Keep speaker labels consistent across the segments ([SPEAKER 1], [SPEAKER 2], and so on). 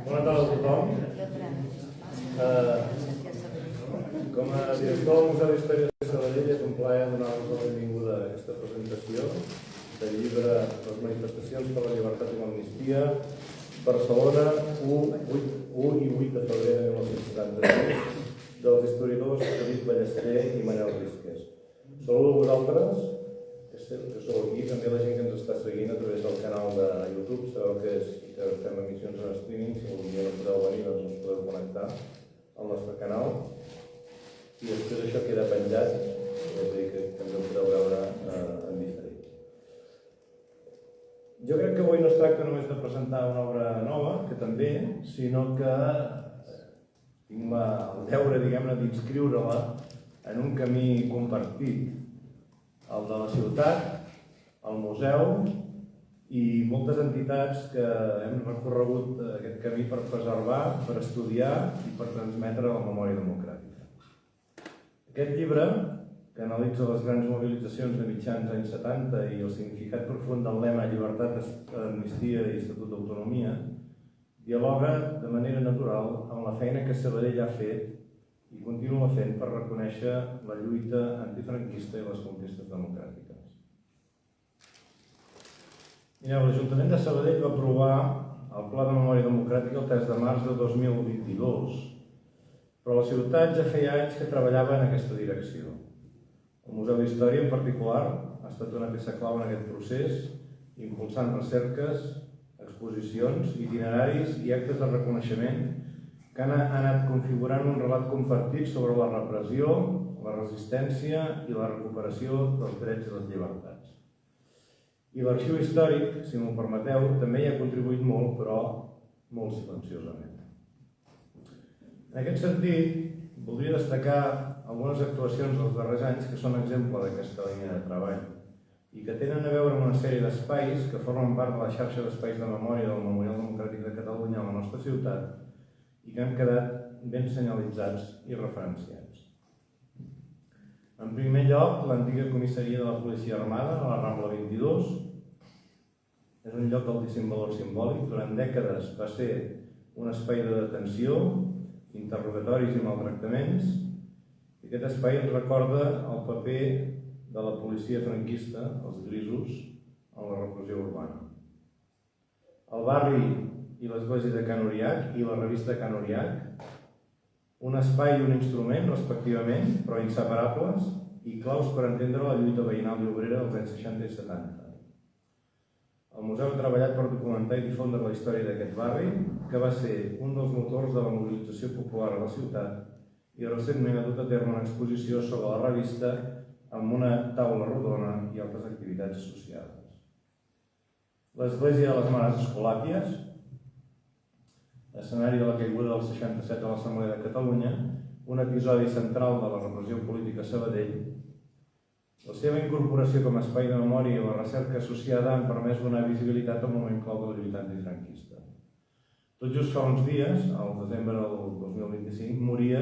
[SPEAKER 1] Bona tarda a tothom. Com a director del Museu d'Història de Sabadell és un plaer donar-vos la benvinguda a aquesta presentació del llibre Les manifestacions per la llibertat i l'amnistia, Barcelona, 1 i 8 de febrer de 1973, dels historiadors David Ballester i Manel Risques. Saludo a vosaltres, que sou aquí, també la gent que ens està seguint a través del canal de YouTube. Sabeu que fem emissions en streaming, si algun dia no podeu venir, doncs us podeu connectar al nostre canal. I després això queda penjat, és a dir, que també ho podeu veure en diferit. Jo crec que avui no es tracta només de presentar una obra nova, que també, sinó que tinc el deure, diguem-ne, d'inscriure-la en un camí compartit, el de la ciutat, el museu i moltes entitats que hem recorregut aquest camí per preservar, per estudiar i per transmetre la memòria democràtica. Aquest llibre, que analitza les grans mobilitzacions de mitjans anys 70 i el significat profund del lema Llibertat, Amnistia i Estatut d'Autonomia, dialoga de manera natural amb la feina que Sabadell ha fet i continua fent per reconèixer la lluita antifranquista i les conquestes democràtiques. Mireu, l'Ajuntament de Sabadell va aprovar el Pla de Memòria Democràtica el 3 de març de 2022, però la ciutat ja feia anys que treballava en aquesta direcció. El Museu d'Història, en particular, ha estat una peça clau en aquest procés, impulsant recerques, exposicions, itineraris i actes de reconeixement que han anat configurant un relat compartit sobre la repressió, la resistència i la recuperació dels drets i les llibertats. I l'arxiu històric, si m'ho permeteu, també hi ha contribuït molt, però molt silenciosament. En aquest sentit, voldria destacar algunes actuacions dels darrers anys que són exemple d'aquesta línia de treball i que tenen a veure amb una sèrie d'espais que formen part de la xarxa d'espais de memòria del Memorial Democràtic de Catalunya a la nostra ciutat i que han quedat ben senyalitzats i referenciats. En primer lloc, l'antiga comissaria de la Policia Armada, a la Rambla 22, és un lloc d'altíssim valor simbòlic. Durant dècades va ser un espai de detenció, interrogatoris i maltractaments, i aquest espai ens recorda el paper de la policia franquista, els grisos, en la repressió urbana. El barri i l'església de Can Uriach i la revista Can Uriach, un espai i un instrument, respectivament, però inseparables i claus per entendre la lluita veïnal i obrera dels anys 60 i 70. El museu ha treballat per documentar i difondre la història d'aquest barri, que va ser un dels motors de la mobilització popular a la ciutat i recentment ha dut a terme una exposició sobre la revista amb una taula rodona i altres activitats associades. L'església de les Mares Escolàpies, escenari de la caiguda del 67 de l'Assemblea de Catalunya, un episodi central de la repressió política a Sabadell. La seva incorporació com a espai de memòria i la recerca associada han permès donar visibilitat al moment clau de la lluita antifranquista. Tot just fa uns dies, al desembre del 2025, moria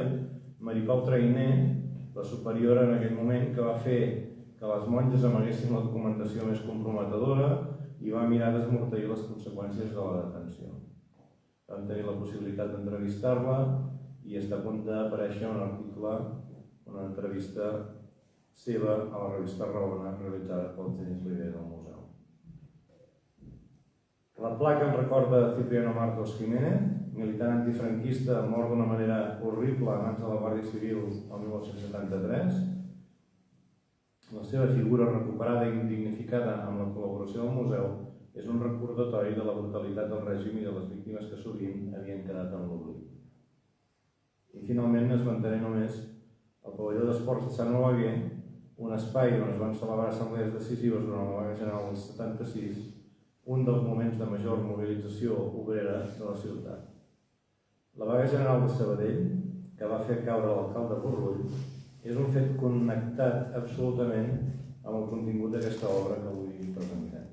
[SPEAKER 1] Maripau Trainer, la superiora en aquell moment, que va fer que les monges amaguessin la documentació més comprometedora i va mirar d'esmorteir les conseqüències de la detenció. Vam tenir la possibilitat d'entrevistar-la i està a punt d'aparèixer un article, una entrevista seva a la revista Raona, realitzada pel Genís Viver del museu. La placa en recorda Cipriano Marcos Jiménez, militant antifranquista mort d'una manera horrible a mans de la Guàrdia Civil el 1973. La seva figura recuperada i dignificada amb la col·laboració del museu és un recordatori de la brutalitat del règim i de les víctimes que sovint havien quedat en l'oblit. I finalment es manté només el pavelló d'esports de Sant Oleguer, un espai on es van celebrar assemblees decisives durant la vaga general del 76, un dels moments de major mobilització obrera de la ciutat. La vaga general de Sabadell, que va fer caure l'alcalde Borrull, és un fet connectat absolutament amb el contingut d'aquesta obra que avui presentem.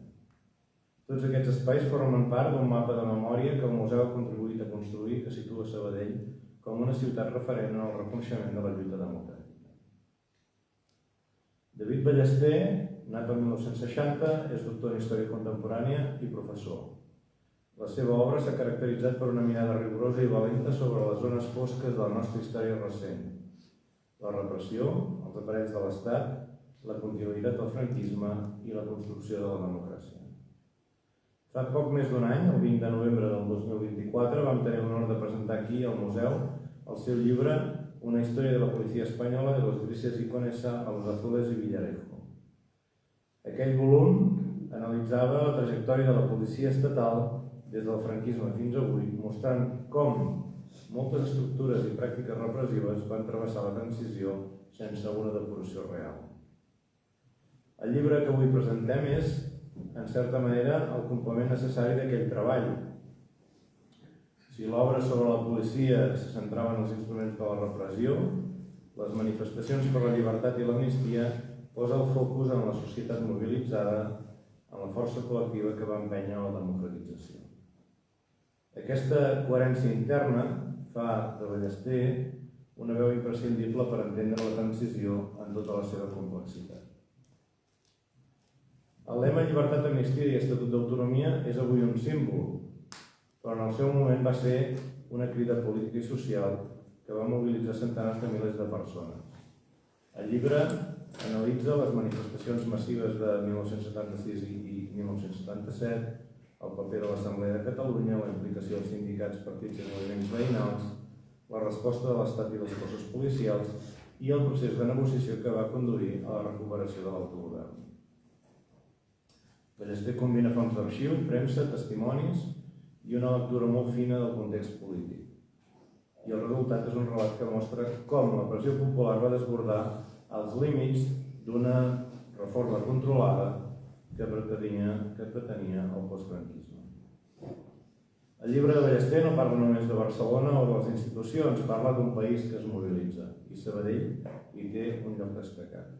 [SPEAKER 1] Tots aquests espais formen part d'un mapa de memòria que el museu ha contribuït a construir, que situa Sabadell com una ciutat referent en el reconeixement de la lluita democràtica. David Ballester, nat el 1960, és doctor en Història Contemporània i professor. La seva obra s'ha caracteritzat per una mirada rigorosa i valenta sobre les zones fosques de la nostra història recent: la repressió, els aparells de l'Estat, la continuïtat del franquisme i la construcció de la democràcia. Fa poc més d'un any, el 20 de novembre del 2024, vam tenir l'honor de presentar aquí al museu el seu llibre Una història de la policía española de los grises y conesa a los azules y Villarejo. Aquell volum analitzava la trajectòria de la policia estatal des del franquisme fins avui, mostrant com moltes estructures i pràctiques repressives van travessar la transició sense una depuració real. El llibre que avui presentem és, en certa manera, el complement necessari d'aquell treball. Si l'obra sobre la policia se centrava en els instruments de la repressió, les manifestacions per la llibertat i l'amnistia posa el focus en la societat mobilitzada, en la força col·lectiva que va empènyer a la democratització. Aquesta coherència interna fa de Ballester una veu imprescindible per entendre la transició en tota la seva complexitat. El lema Llibertat, Amnistia i Estatut d'Autonomia és avui un símbol, però en el seu moment va ser una crida política i social que va mobilitzar centenars de milers de persones. El llibre analitza les manifestacions massives de 1976 i 1977, el paper de l'Assemblea de Catalunya, la implicació dels sindicats, partits i moviments veïnals, la resposta de l'Estat i dels cossos policials i el procés de negociació que va conduir a la recuperació de l'autogovern. Ballester combina fonts d'arxiu, premsa, testimonis i una lectura molt fina del context polític. I el resultat és un relat que mostra com la pressió popular va desbordar els límits d'una reforma controlada que pretenia el postfranquisme. El llibre de Ballester no parla només de Barcelona o de les institucions, parla d'un país que es mobilitza, i Sabadell hi té un lloc destacat.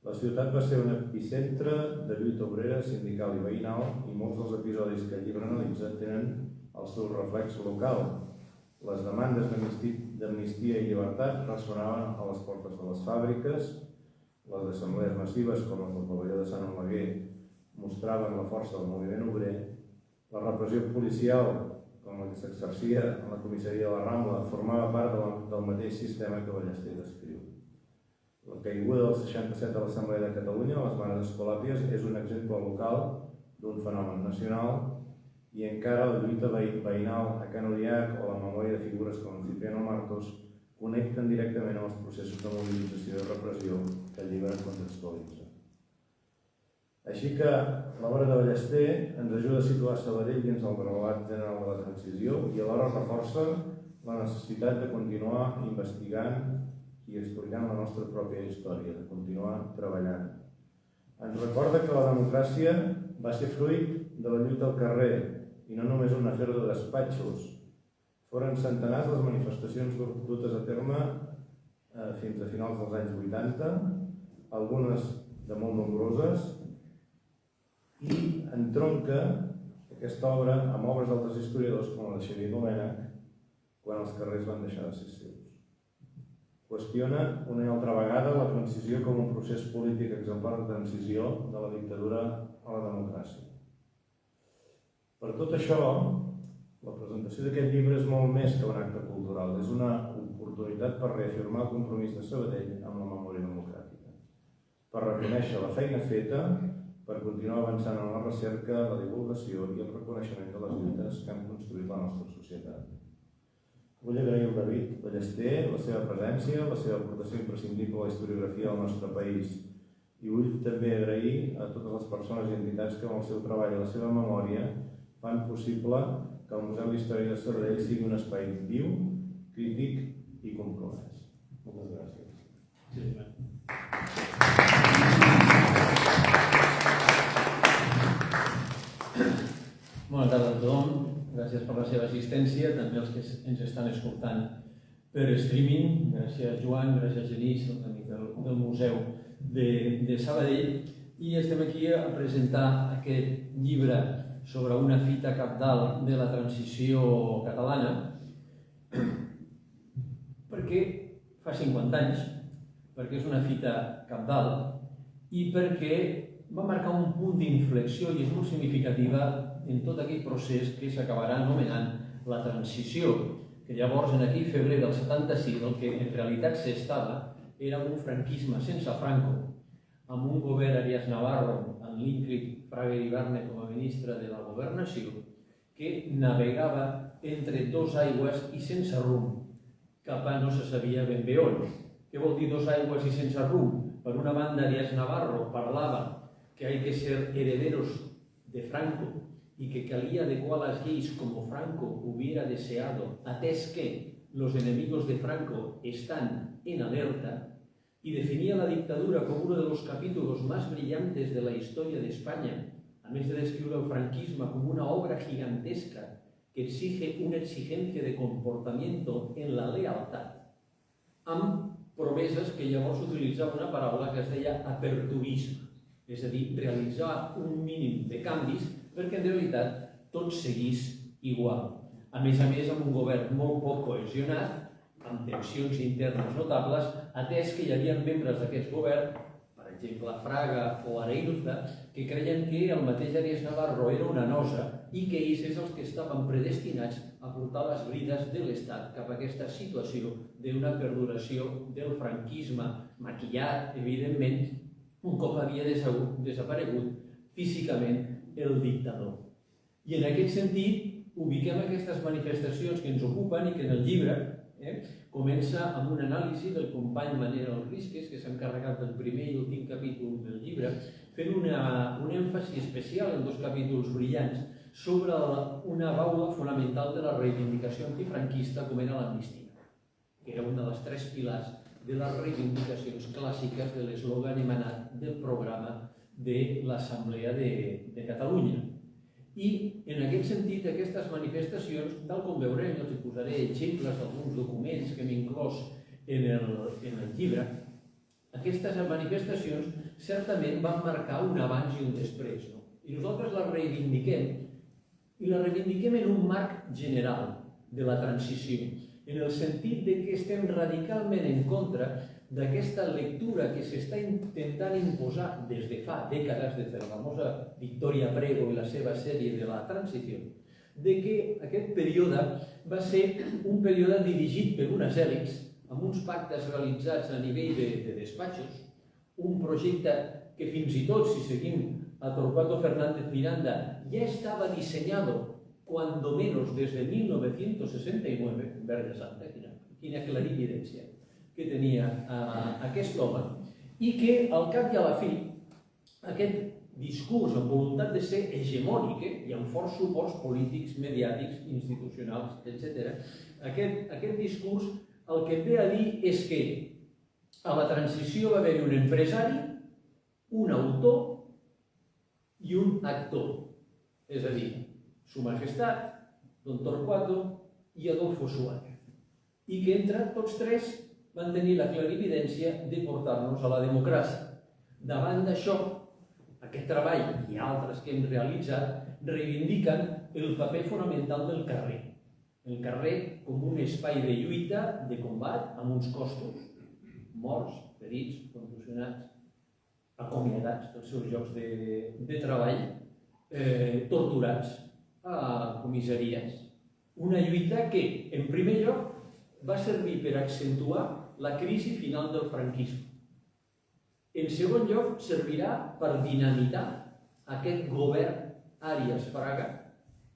[SPEAKER 1] La ciutat va ser un epicentre de lluita obrera, sindical i veïnal, i molts dels episodis que el llibre analitza tenen el seu reflex local. Les demandes d'amnistia i llibertat ressonaven a les portes de les fàbriques, les assemblees massives, com les del pavelló de Sant Oleguer, mostraven la força del moviment obrer, la repressió policial, com la que s'exercia en la comissaria de la Rambla, formava part del mateix sistema que Ballester descriu. La caiguda del 67 de l'Assemblea de Catalunya, les Mares Escolàpies, és un exemple local d'un fenomen nacional i encara la lluita veïnal a Can Uriach o la memòria de figures com Cipriano Martos connecten directament amb els processos de mobilització i repressió que el llibre contextualitza. Així que l'obra de Ballester ens ajuda a situar Sabadell dins el relat general de la transició i alhora reforça la necessitat de continuar investigant i explicant la nostra pròpia història, de continuar treballant. Ens recorda que la democràcia va ser fruit de la lluita al carrer i no només un afer de despatxos. Foren centenars les manifestacions dutes a terme fins a finals dels anys 80, algunes de molt nombroses, i entronca aquesta obra amb obres d'altres historiadors com la de Xavier Domènech, quan els carrers van deixar de ser seus. Qüestiona una i altra vegada la transició com un procés polític exemplar de transició de la dictadura a la democràcia. Per tot això, la presentació d'aquest llibre és molt més que un acte cultural, és una oportunitat per reafirmar el compromís de Sabadell amb la memòria democràtica, per reconèixer la feina feta, per continuar avançant en la recerca, la divulgació i el reconeixement de les lluites que han construït la nostra societat. Vull agrair al David Ballester la seva presència, la seva aportació imprescindible a la historiografia del nostre país. I vull també agrair a totes les persones i entitats que amb el seu treball i la seva memòria fan possible que el Museu d'Història de Sabadell sigui un espai viu, crític i compromès. Moltes gràcies.
[SPEAKER 2] Bona tarda a tothom. Gràcies per la seva assistència, també els que ens estan escoltant per streaming. Gràcies Joan, gràcies Genís, el amic del Museu de Sabadell. I estem aquí a presentar aquest llibre sobre una fita cabdal de la transició catalana, perquè fa 50 anys, perquè és una fita cabdal i perquè va marcar un punt d'inflexió i és molt significativa en tot aquell procés que s'acabarà anomenant la transició, que llavors, en aquell febrer del 76, el que en realitat s'estava era un franquisme sense Franco, amb un govern Arias Navarro, amb l'Ingrid Fraga Iribarne com a ministra de la Governació, que navegava entre dos aigües i sense rumb, cap a no se sabia ben bé on. Què vol dir dos aigües i sense rumb? Per una banda, Arias Navarro parlava que hay que ser herederos de Franco y que calia adecuar las leyes como Franco hubiera deseado, atès que los enemigos de Franco están en alerta, y definía la dictadura como uno de los capítulos más brillantes de la historia de España, a més de descriure el franquisme com una obra gigantesca que exige una exigencia de comportamiento en la lealtad, amb promeses que llavors utilitzava una paraula que es deia aperturisme, és a dir, realitzar un mínim de canvis perquè en realitat tot seguís igual. A més, amb un govern molt poc cohesionat, amb tensions internes notables, atès que hi havia membres d'aquest govern, per exemple Fraga o Areilza, que creien que el mateix Arias Navarro era una nosa i que ells és els que estaven predestinats a portar les brides de l'Estat cap a aquesta situació d'una perduració del franquisme maquillat, evidentment, un cop havia desaparegut físicament el dictador. I en aquest sentit, ubiquem aquestes manifestacions que ens ocupen i que en el llibre comença amb un anàlisi del company Manel Risques, que s'ha encarregat del primer i últim capítol del llibre, fent un èmfasi especial en dos capítols brillants sobre una baula fonamental de la reivindicació antifranquista com era l'amnistia, que era un dels tres pilars de les reivindicacions clàssiques de l'eslògan emanat del programa de l'Assemblea de Catalunya. I en aquest sentit, aquestes manifestacions, tal com veurem, els posaré exemples d'alguns documents que hem inclòs en el llibre, aquestes manifestacions certament van marcar un abans i un després. I nosaltres les reivindiquem, i les reivindiquem en un marc general de la transició, en el sentit que estem radicalment en contra d'aquesta lectura que s'està intentant imposar des de fa dècades, des de la famosa Victoria Prego i la seva sèrie de la transició, de que aquest període va ser un període dirigit per unes èlits, amb uns pactes realitzats a nivell de despatxos, un projecte que fins i tot, si seguim a Torquato Fernández Miranda, ja estava dissenyado cuando menos desde 1969, Verga Santa, quina clarividència que tenia aquest home, i que al cap i a la fi aquest discurs amb voluntat de ser hegemònic i amb forts suports polítics, mediàtics, institucionals, etc., aquest discurs el que ve a dir és que a la transició va haver-hi un empresari, un autor i un actor, és a dir, Su Majestat, Don Torquato i Adolfo Suárez, i que entre tots tres van tenir la clarividència de portar-nos a la democràcia. Davant d'això, aquest treball i altres que hem realitzat reivindiquen el paper fonamental del carrer. El carrer com un espai de lluita, de combat, amb uns costos, morts, ferits, contusionats, acomiadats dels seus llocs de treball, torturats a comissaries. Una lluita que, en primer lloc, va servir per accentuar la crisi final del franquisme. En segon lloc, servirà per dinamitar aquest govern Arias Fraga,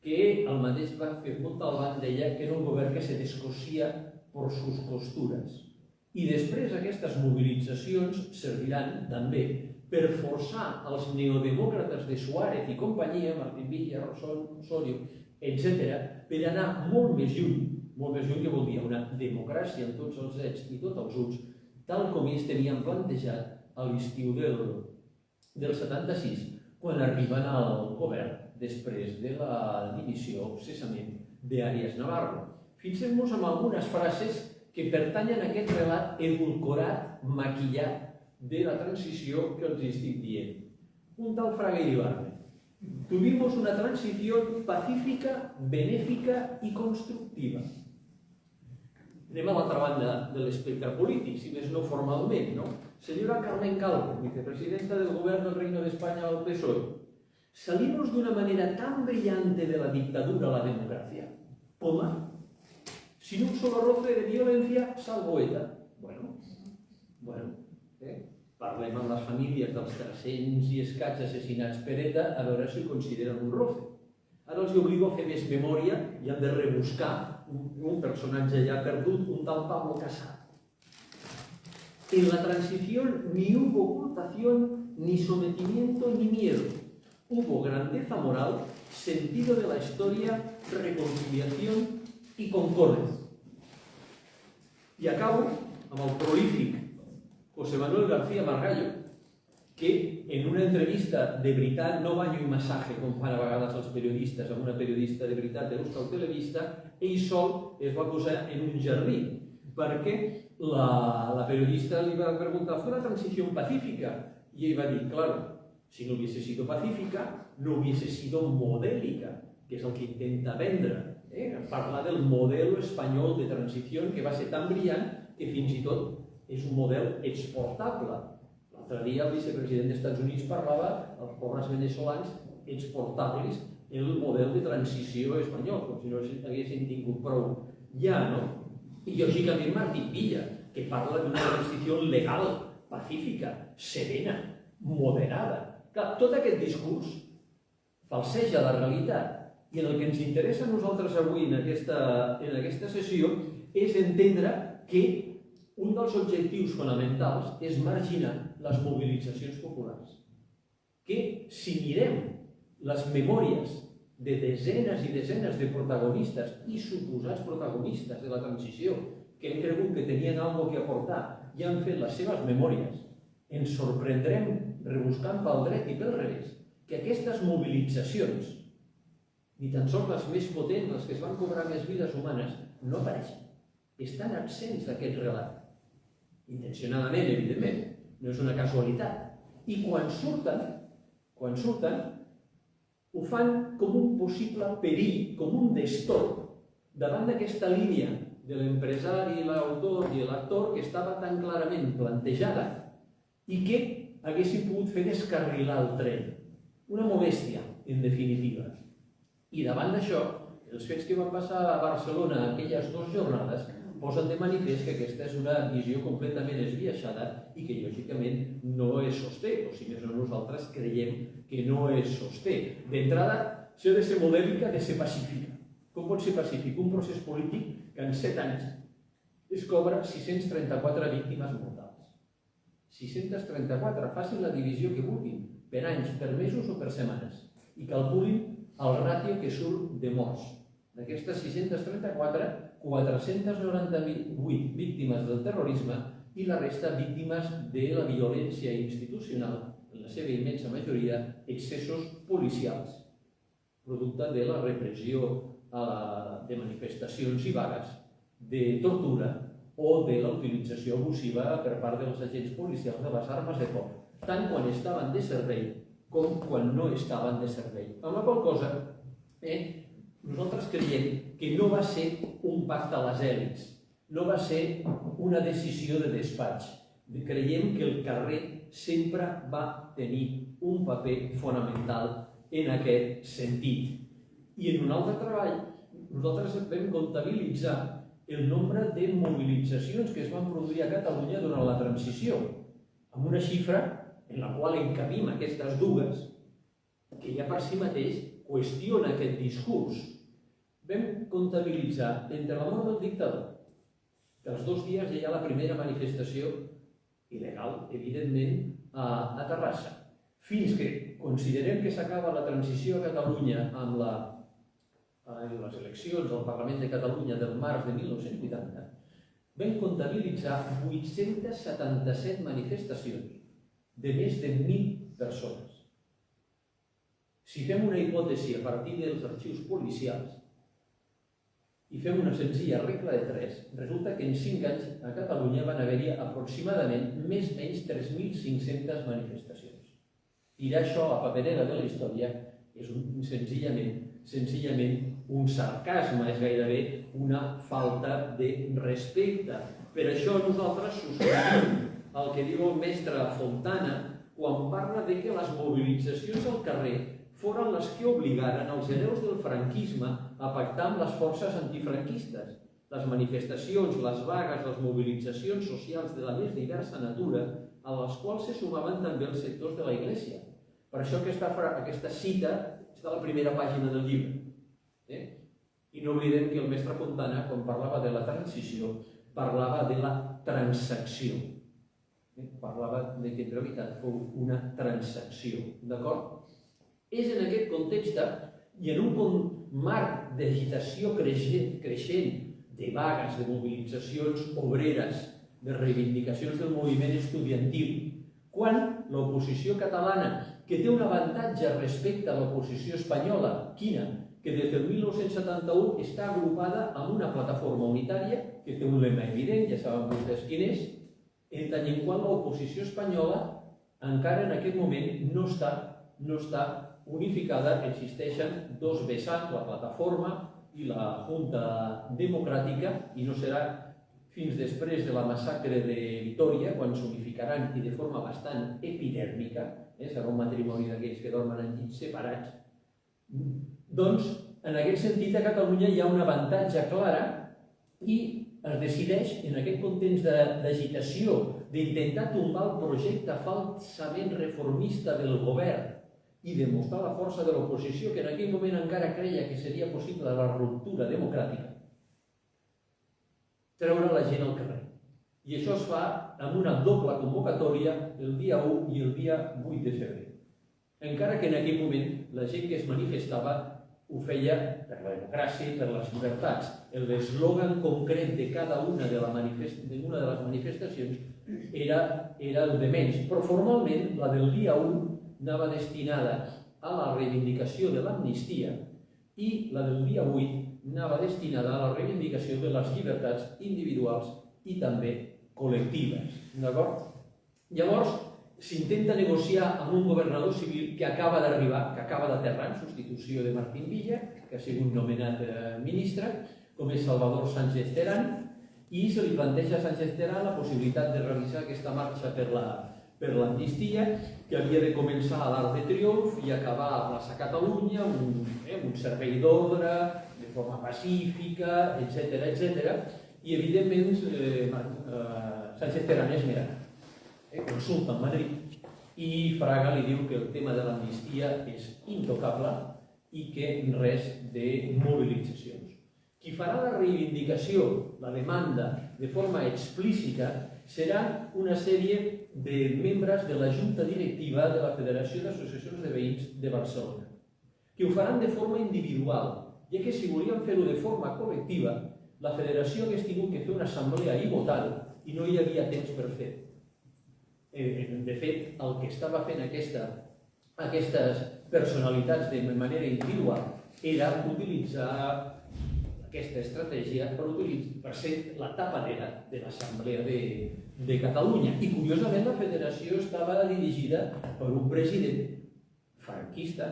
[SPEAKER 2] que el mateix Montalbán deia que era un govern que se descosia por sus costuras. I després aquestes mobilitzacions serviran també per forçar els neodemòcrates de Suárez i companyia, Martín Villa, Osorio, etc., per anar molt més lluny que vol dir una democràcia en tots els ets i tots els uts, tal com ells tenien plantejat a l'estiu del 76, quan arriben al govern després de la dimissió o cessament d'Arias Navarro. Fixem-nos en algunes frases que pertanyen a aquest relat edulcorat, maquillat, de la transició que els estic dient. Un tal Fraga Iribarne. Tuvimos una transición pacífica, benéfica y constructiva. Anem a l'altra banda de l'espectre polític, si més no formalment, no? Senyora Carmen Calvo, vicepresidenta del Govern del Reino de España del PSOE, Salimos de una manera tan brillante de la dictadura a la democracia. ¿Cómo? Sin un solo roce de violencia, salvo ETA. Bueno, parlem amb les famílies dels 300 i escaig assassinats per ETA a veure si ho consideren un roce. Ara els obligo a fer més memòria i han de rebuscar un personatge ja perdut, un tal Pablo Casado. En la transición ni hubo ocultación, ni sometimiento, ni miedo. Hubo grandeza moral, sentido de la historia, reconciliación y concordia. I acabo amb el prolífic José Manuel García Margallo, que en una entrevista de veritat, no banyo i massatge com fan a vegades els periodistes, amb una periodista de veritat d'Euskal Telebista, ell sol es va posar en un jardí, perquè la periodista li va preguntar ¿fue una transición pacífica? Y ell va dir, claro, si no hubiese sido pacífica, no hubiese sido modélica, que és el que intenta vendre. Parlar del modelo espanyol de transició que va ser tan brillant que fins i tot és un model exportable. L'altre dia el vicepresident dels Estats Units parlava als pobres venezolans exportables el model de transició espanyol, com si no haguessin tingut prou ja, no? I lògicament Martín Villa, que parla d'una transició legal, pacífica, serena, moderada. Clar, tot aquest discurs falseja la realitat. I el que ens interessa a nosaltres avui en aquesta sessió és entendre que un dels objectius fonamentals és marginar les mobilitzacions populars. Que si mirem les memòries de desenes i desenes de protagonistes i suposats protagonistes de la transició que hem cregut que tenien alguna cosa a aportar i han fet les seves memòries, ens sorprendrem rebuscant pel dret i pel revés que aquestes mobilitzacions, ni tan sols les més potents, les que es van cobrar més vides humanes, no apareixen. Estan absents d'aquest relat. Intencionadament, evidentment, no és una casualitat. I quan surten, ho fan com un possible perill, com un destorb, davant d'aquesta línia de l'empresari, l'autor i l'actor que estava tan clarament plantejada i que haguessin pogut fer descarrilar el tren. Una modèstia, en definitiva. I davant d'això, els fets que van passar a Barcelona aquelles 2 jornades posen de manifest que aquesta és una visió completament esbiaixada i que lògicament no es sosté, o si més no nosaltres creiem que no es sosté. D'entrada, si ha de ser modèlica, ha de ser pacífica. Com pot ser pacífic? Un procés polític que en 7 anys es cobra 634 víctimes mortals. 634, facin la divisió que vulguin, per anys, per mesos o per setmanes, i calculin el ràtio que surt de morts. D'aquestes 634, 498 víctimes del terrorisme i la resta víctimes de la violència institucional, en la seva immensa majoria, excessos policials, producte de la repressió de manifestacions i vagues, de tortura o de la utilització abusiva per part dels agents policials de les armes de foc, tant quan estaven de servei com quan no estaven de servei. Amb la qual cosa, nosaltres creiem que no va ser un pacte a les èlits, no va ser una decisió de despatx. Creiem que el carrer sempre va tenir un paper fonamental en aquest sentit. I en un altre treball, nosaltres vam comptabilitzar el nombre de mobilitzacions que es van produir a Catalunya durant la transició, amb una xifra en la qual encabim aquestes dues, que ja per si mateix qüestiona aquest discurs. Vam comptabilitzar entre la mort del dictador, que els 2 dies ja hi ha la primera manifestació il·legal, evidentment, a Terrassa, fins que considerem que s'acaba la transició a Catalunya amb les eleccions al Parlament de Catalunya del març de 1980, vam comptabilitzar 877 manifestacions de més de 1.000 persones. Si fem una hipòtesi a partir dels arxius policials i fem una senzilla regla de 3, resulta que en 5 anys a Catalunya van haver-hi aproximadament més o menys 3.500 manifestacions. Tirar això a la paperera de la història és senzillament un sarcasme, és gairebé una falta de respecte. Per això nosaltres subscrivim el que diu el mestre Fontana quan parla de que les mobilitzacions al carrer
[SPEAKER 3] foren les que obligaren els hereus del franquisme a pactar amb les forces antifranquistes. Les manifestacions, les vagues, les mobilitzacions socials de la més diversa natura, a les quals se sumaven també els sectors de la Iglesia. Per això aquesta cita està a la primera pàgina del llibre. I no oblidem que el mestre Fontana, quan parlava de la transició, parlava de la transacció. Parlava de que en realitat fou una transacció. D'acord? És en aquest context i en un marc d'agitació creixent, de vagues, de mobilitzacions obreres, de reivindicacions del moviment estudiantil, quan l'oposició catalana, que té un avantatge respecte a l'oposició espanyola, quina? Que des del 1971 està agrupada en una plataforma unitària que té un lema evident, ja saben vostès quin és, en tant en qual l'oposició espanyola encara en aquest moment no està unificada, existeixen dos vessants, la plataforma i la Junta Democràtica, i no serà fins després de la massacre de Vitòria, quan s'unificaran i de forma bastant epidèrmica, serà un matrimoni d'aquells que dormen en llits separats. Doncs, en aquest sentit, a Catalunya hi ha un avantatge clara i es decideix, en aquest context d'agitació, d'intentar tombar el projecte falsament reformista del govern i demostrar la força de l'oposició, que en aquell moment encara creia que seria possible la ruptura democràtica, treure la gent al carrer. I això es fa amb una doble convocatòria el dia 1 i el dia 8 de febrer. Encara que en aquell moment la gent que es manifestava ho feia per la democràcia i per les llibertats. L'eslògan concret de cada una de les manifestacions era el de menys, però formalment la del dia 1 anava destinada a la reivindicació de l'amnistia i la del dia 8 anava destinada a la reivindicació de les llibertats individuals i també col·lectives. D'acord? Llavors, s'intenta negociar amb un governador civil que acaba d'arribar, que acaba d'aterrar en substitució de Martín Villa, que ha sigut nomenat ministre, com és Salvador Sánchez Terán, i se li planteja a Sánchez Terán la possibilitat de realitzar aquesta marxa per l'amnistia, que havia de començar a l'Arc de Triomf i acabar a Plaça Catalunya, un servei d'ordre, de forma pacífica, etc. I, evidentment, Sánchez Terán és negà. Consulta en Madrid i Fraga li diu que el tema de l'amnistia és intocable i que res de mobilitzacions. Qui farà la reivindicació, la demanda, de forma explícita, serà una sèrie de membres de la Junta Directiva de la Federació d'Associacions de Veïns de Barcelona, que ho faran de forma individual, ja que si volien fer-ho de forma col·lectiva, la federació hagués tingut que fer una assemblea i votar-ho, i no hi havia temps per fer-ho. De fet, el que estava fent aquestes personalitats de manera individual era utilitzar aquesta estratègia per ser la tapadera de l'Assemblea de Catalunya. I, curiosament, la federació estava dirigida per un president franquista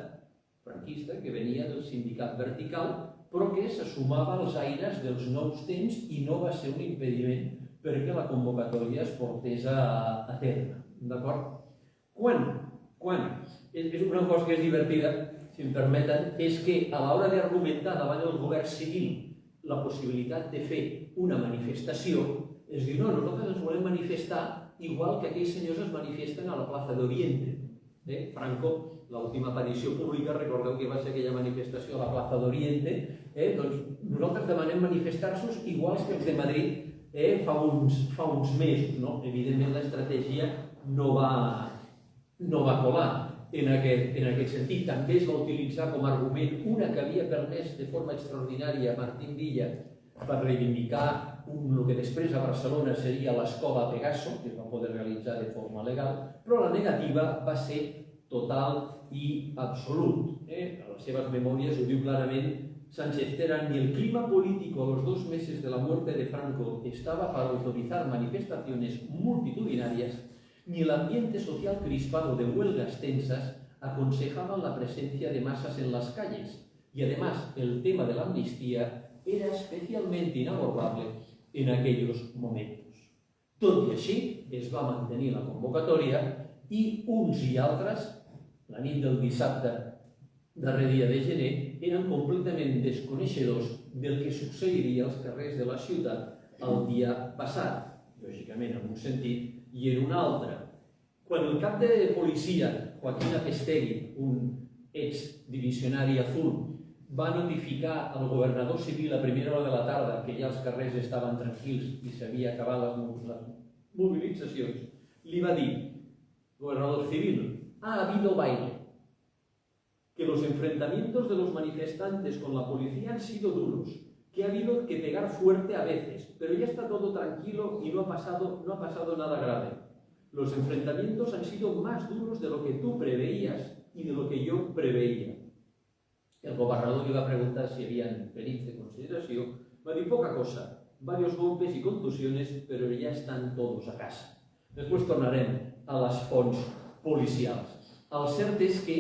[SPEAKER 3] que venia del sindicat vertical, però que se sumava als aires dels nous temps i no va ser un impediment perquè la convocatòria es portés a terme. D'acord? Quan? És una cosa que és divertida, si em permeten, és que a l'hora d'argumentar davant del govern civil la possibilitat de fer una manifestació, es diu, no, nosaltres ens volem manifestar igual que aquells senyors es manifesten a la plaça d'Oriente. Franco, l'última aparició pública, recordeu que va ser aquella manifestació a la plaça d'Oriente, doncs nosaltres demanem manifestar-nos iguals que els de Madrid fa uns mesos. Evidentment l'estratègia no va colar en aquest sentit. També es va utilitzar com a argument una que havia permès de forma extraordinària Martín Villa per reivindicar el que després a Barcelona seria l'escola Pegaso, que es va poder realitzar de forma legal, però la negativa va ser total i absolut. A les seves memòries ho diu clarament Sánchez Terán: ni el clima político a los 2 meses de la muerte de Franco estaba para autorizar manifestaciones multitudinarias, ni el ambiente social crispado de huelgas tensas aconsejaban la presencia de masas en las calles. Y además, el tema de la amnistía era especialmente inabordable en aquellos momentos. Tot i així, es va mantenir la convocatòria i uns i altres, la nit del dissabte darrer dia de gener, eren completament desconeixedors del que succeiria als carrers de la ciutat el dia passat, lògicament en un sentit i en un altre. Quan el cap de policia, Joaquín Apestegui, un exdivisionari azul, va notificar al governador civil a primera hora de la tarda que ja els carrers estaven tranquils i s'havia acabat les movilitzacions, li va dir, gobernador civil, ha habido baile, que los enfrentamientos de los manifestantes con la policía han sido duros, que ha habido que pegar fuerte a veces, pero ya está todo tranquilo y no ha pasado nada grave. Los enfrentamientos han sido más duros de lo que tú preveías y de lo que yo preveía. El gobernador le va a preguntar si habían ferits de consideración. Va a decir poca cosa, varios golpes y contusiones, pero ya están todos a casa. Después tornarem a les fonts policials. El cert és que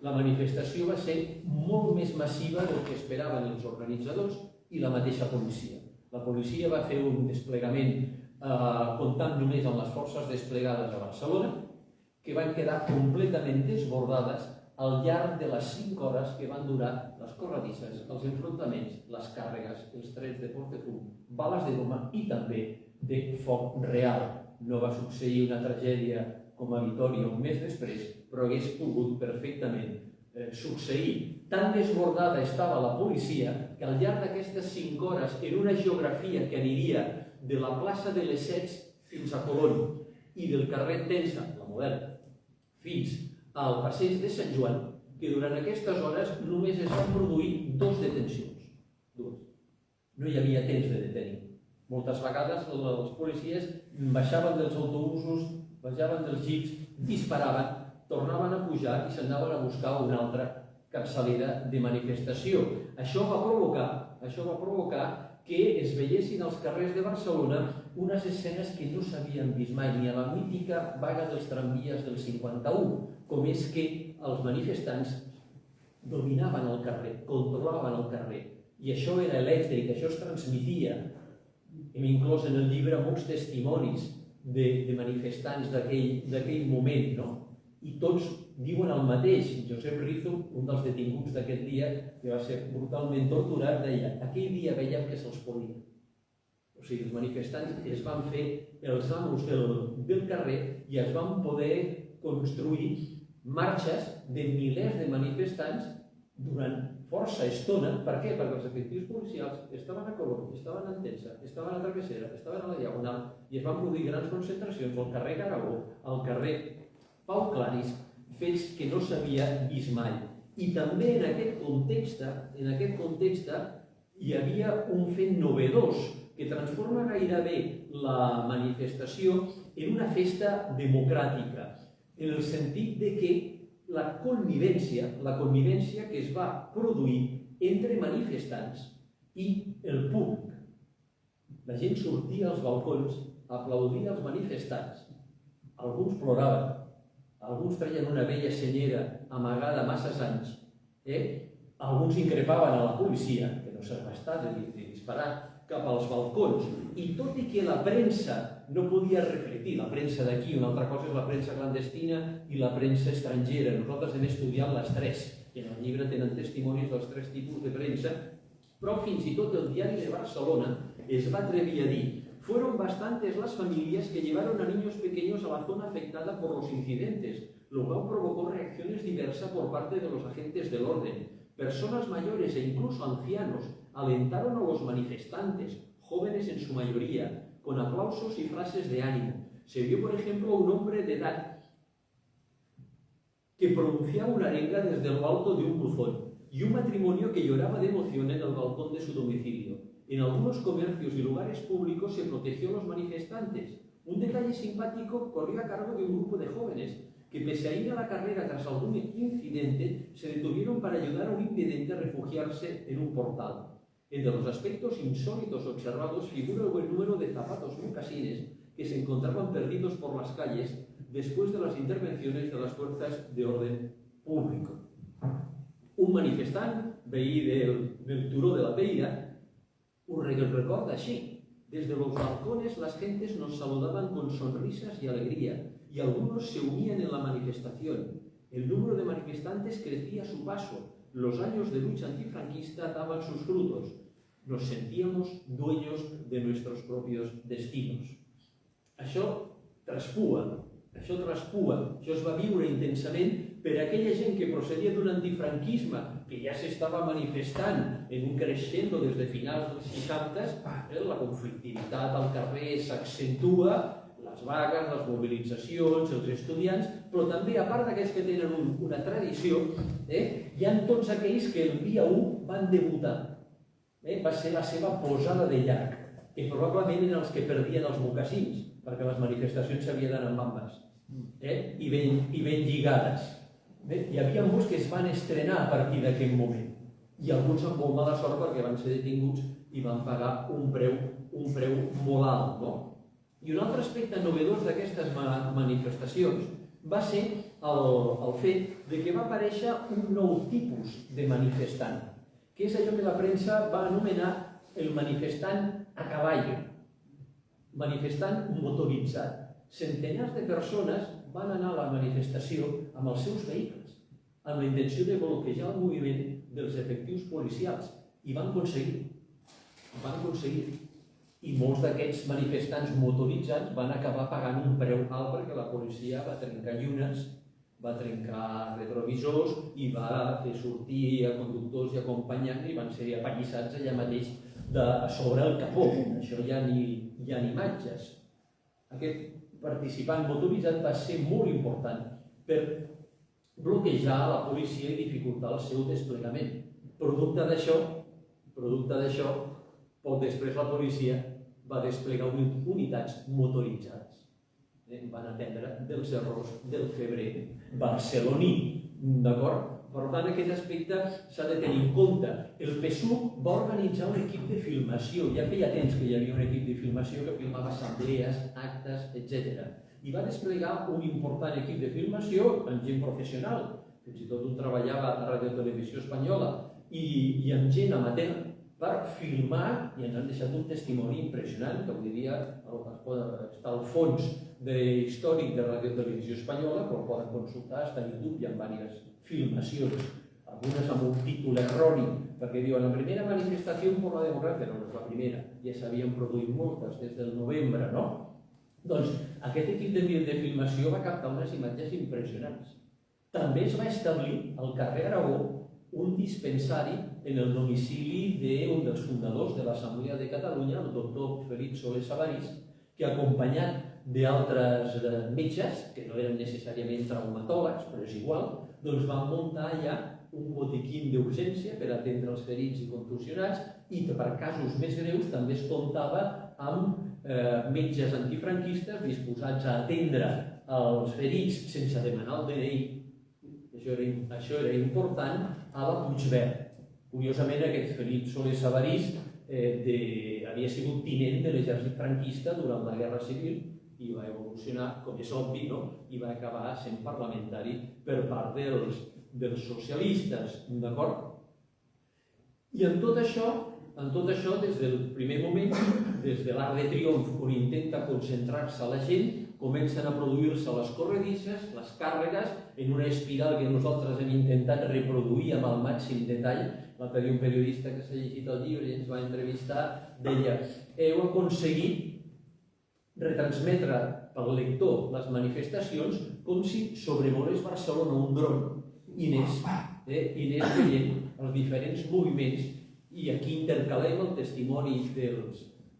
[SPEAKER 3] la manifestació va ser molt més massiva del que esperaven els organitzadors i la mateixa policia. La policia va fer un desplegament comptant només amb les forces desplegades a Barcelona, que van quedar completament desbordades al llarg de les 5 hores que van durar les corredisses, els enfrontaments, les càrregues, els trets de portefum, bales de goma i també de foc real. No va succeir una tragèdia com a Vitòria un mes després, però hagués pogut perfectament succeir. Tan desbordada estava la policia que al llarg d'aquestes 5 hores, en una geografia que aniria de la plaça de les Sets fins a Colón i del carrer Tensa, la Moderna, fins al passeig de Sant Joan, que durant aquestes hores només es van produir 2 detencions. 2. No hi havia temps de detenir. Moltes vegades els policies baixaven dels autobusos, baixaven dels jeeps, disparaven, tornaven a pujar i s'anaven a buscar una altra capçalera de manifestació. Això va provocar que es veiessin als carrers de Barcelona unes escenes que no s'havien vist mai, ni a la mítica vaga dels tramvies del 51, com és que els manifestants dominaven el carrer, controlaven el carrer, i això era elèctric, això es transmetia. Hem inclòs en el llibre molts testimonis de manifestants d'aquell moment, no? I tots diuen el mateix. Josep Rizo, un dels detinguts d'aquest dia, que va ser brutalment torturat, deia: aquell dia veiem que se'ls podia. O sigui, els manifestants es van fer els amos del carrer i es van poder construir marxes de milers de manifestants durant força estona. Per què? Perquè els efectius policials estaven a Colón, estaven a Tensa, estaven a Travessera, estaven a la Diagonal i es van produir grans concentracions al carrer Aragó, al carrer Pau Claris, fets que no s'havia vist mai. I també en aquest context hi havia un fet novedós que transforma gairebé la manifestació en una festa democràtica, en el sentit de que la convivència que es va produir entre manifestants i el públic. La gent sortia als balcons a aplaudir els manifestants. Alguns ploraven, alguns treien una vella senyera amagada masses anys, alguns increpaven a la policia, que no s'ha bastat de disparar cap als balcons, i tot i que la premsa no podia reflectir, la premsa d'aquí, una altra cosa és la premsa clandestina i la premsa estrangera. Nosaltres hem estudiat les 3, i en el llibre tenen testimonis dels 3 tipus de premsa, però fins i tot el diari de Barcelona es va atrevir a dir: fueron bastantes las familias que llevaron a niños pequeños a la zona afectada por los incidentes, lo cual provocó reacciones diversas por parte de los agentes del orden. Personas mayores e incluso ancianos alentaron a los manifestantes, jóvenes en su mayoría, con aplausos y frases de ánimo. Se vio, por ejemplo, un hombre de edad que pronunciaba una arenga desde lo alto de un buzón y un matrimonio que lloraba de emoción en el balcón de su domicilio. En algunos comercios y lugares públicos se protegió a los manifestantes. Un detalle simpático corrió a cargo de un grupo de jóvenes que, pese a ir a la carrera tras algún incidente, se detuvieron para ayudar a un invidente a refugiarse en un portal. Entre los aspectos insólitos observados figura el buen número de zapatos mocasines que se encontraban perdidos por las calles después de las intervenciones de las fuerzas de orden público. Un manifestant, veí del Turó de la Peira, ho recorda així. Desde los balcones las gentes nos saludaban con sonrisas y alegría, y algunos se unían en la manifestación. El número de manifestantes crecía a su paso. los años de lucha antifranquista daban sus frutos. Nos sentíamos dueños de nuestros propios destinos. Això traspua, això es va viure intensament per aquella gent que procedia d'un antifranquisme que ja s'estava manifestant en un crescendo des de finals dels 60, la conflictivitat al carrer s'accentua, les vagues, les mobilitzacions, els estudiants, però també, a part d'aquells que tenen una tradició, hi ha tots aquells que el dia 1 van debutar. Va ser la seva posada de llarg, que probablement eren els que perdien els mocassins, perquè les manifestacions s'havien d'anar amb bambes, i ben lligades. Hi havia molts que es van estrenar a partir d'aquest moment, i alguns amb molt mala sort perquè van ser detinguts i van pagar un preu molt alt. I un altre aspecte novedós d'aquestes manifestacions va ser el fet que va aparèixer un nou tipus de manifestant, que és allò que la premsa va anomenar el manifestant a cavall, manifestant motoritzat. Centenars de persones van anar a la manifestació amb els seus vehicles, amb la intenció de bloquejar el moviment dels efectius policials, i van aconseguir. I molts d'aquests manifestants motoritzats van acabar pagant un preu alt perquè la policia va trencar llunes, va trencar retrovisors i va fer sortir a conductors i acompanyants i van ser apallissats allà mateix sobre el capó. Això hi ha imatges. Aquest participant motoritzat va ser molt important per bloquejar la policia i dificultar el seu desplegament. Producte d'això, poc després la policia va desplegar unitats motoritzades. Van aprendre dels errors del febrer barceloní. D'acord? Per tant, aquest aspecte s'ha de tenir en compte. El PSUV va organitzar un equip de filmació. Ja feia temps que hi havia un equip de filmació que filmava assemblees, actes, etc. I va desplegar un important equip de filmació amb gent professional. Fins i tot un treballava a Ràdio Televisió Espanyola i amb gent amateur per filmar, i ens han deixat un testimoni impressionant, que avui dia està al fons històric de Ràdio Televisió Espanyola, però el poden consultar, està a YouTube, hi ha diverses filmacions, algunes amb un títol erroni, perquè diuen la primera manifestació per la democràcia, no és la primera, ja s'havien produït moltes des del novembre, no? Doncs aquest equip de filmació va captar unes imatges impressionants. També es va establir al carrer Aragó un dispensari en el domicili d'un dels fundadors de l'Assemblea de Catalunya, el doctor Felip Soler Sabarís, que acompanyat d'altres metges, que no eren necessàriament traumatòlegs, però és igual, doncs van muntar allà un botiquín d'urgència per atendre els ferits i contusionats i que per casos més greus també es comptava amb metges antifranquistes disposats a atendre els ferits sense demanar el DNI. Això era important a la Puigverd. Curiosament, aquest Felip Soler Sabarís havia sigut tinent de l'exèrcit franquista durant la Guerra Civil i va evolucionar, com és obvi, i va acabar sent parlamentari per part dels socialistes, d'acord? I en tot això, des del primer moment, des de l'Arc de Triomf, on intenta concentrar-se la gent, comencen a produir-se les corredisses, les càrregues, en una espiral que nosaltres hem intentat reproduir amb el màxim detall. L'altre dia un periodista que s'ha llegit el llibre i ens va entrevistar deia: heu aconseguit retransmetre pel lector les manifestacions com si sobrevolés Barcelona un dron i anés veient els diferents moviments, i aquí intercalem el testimoni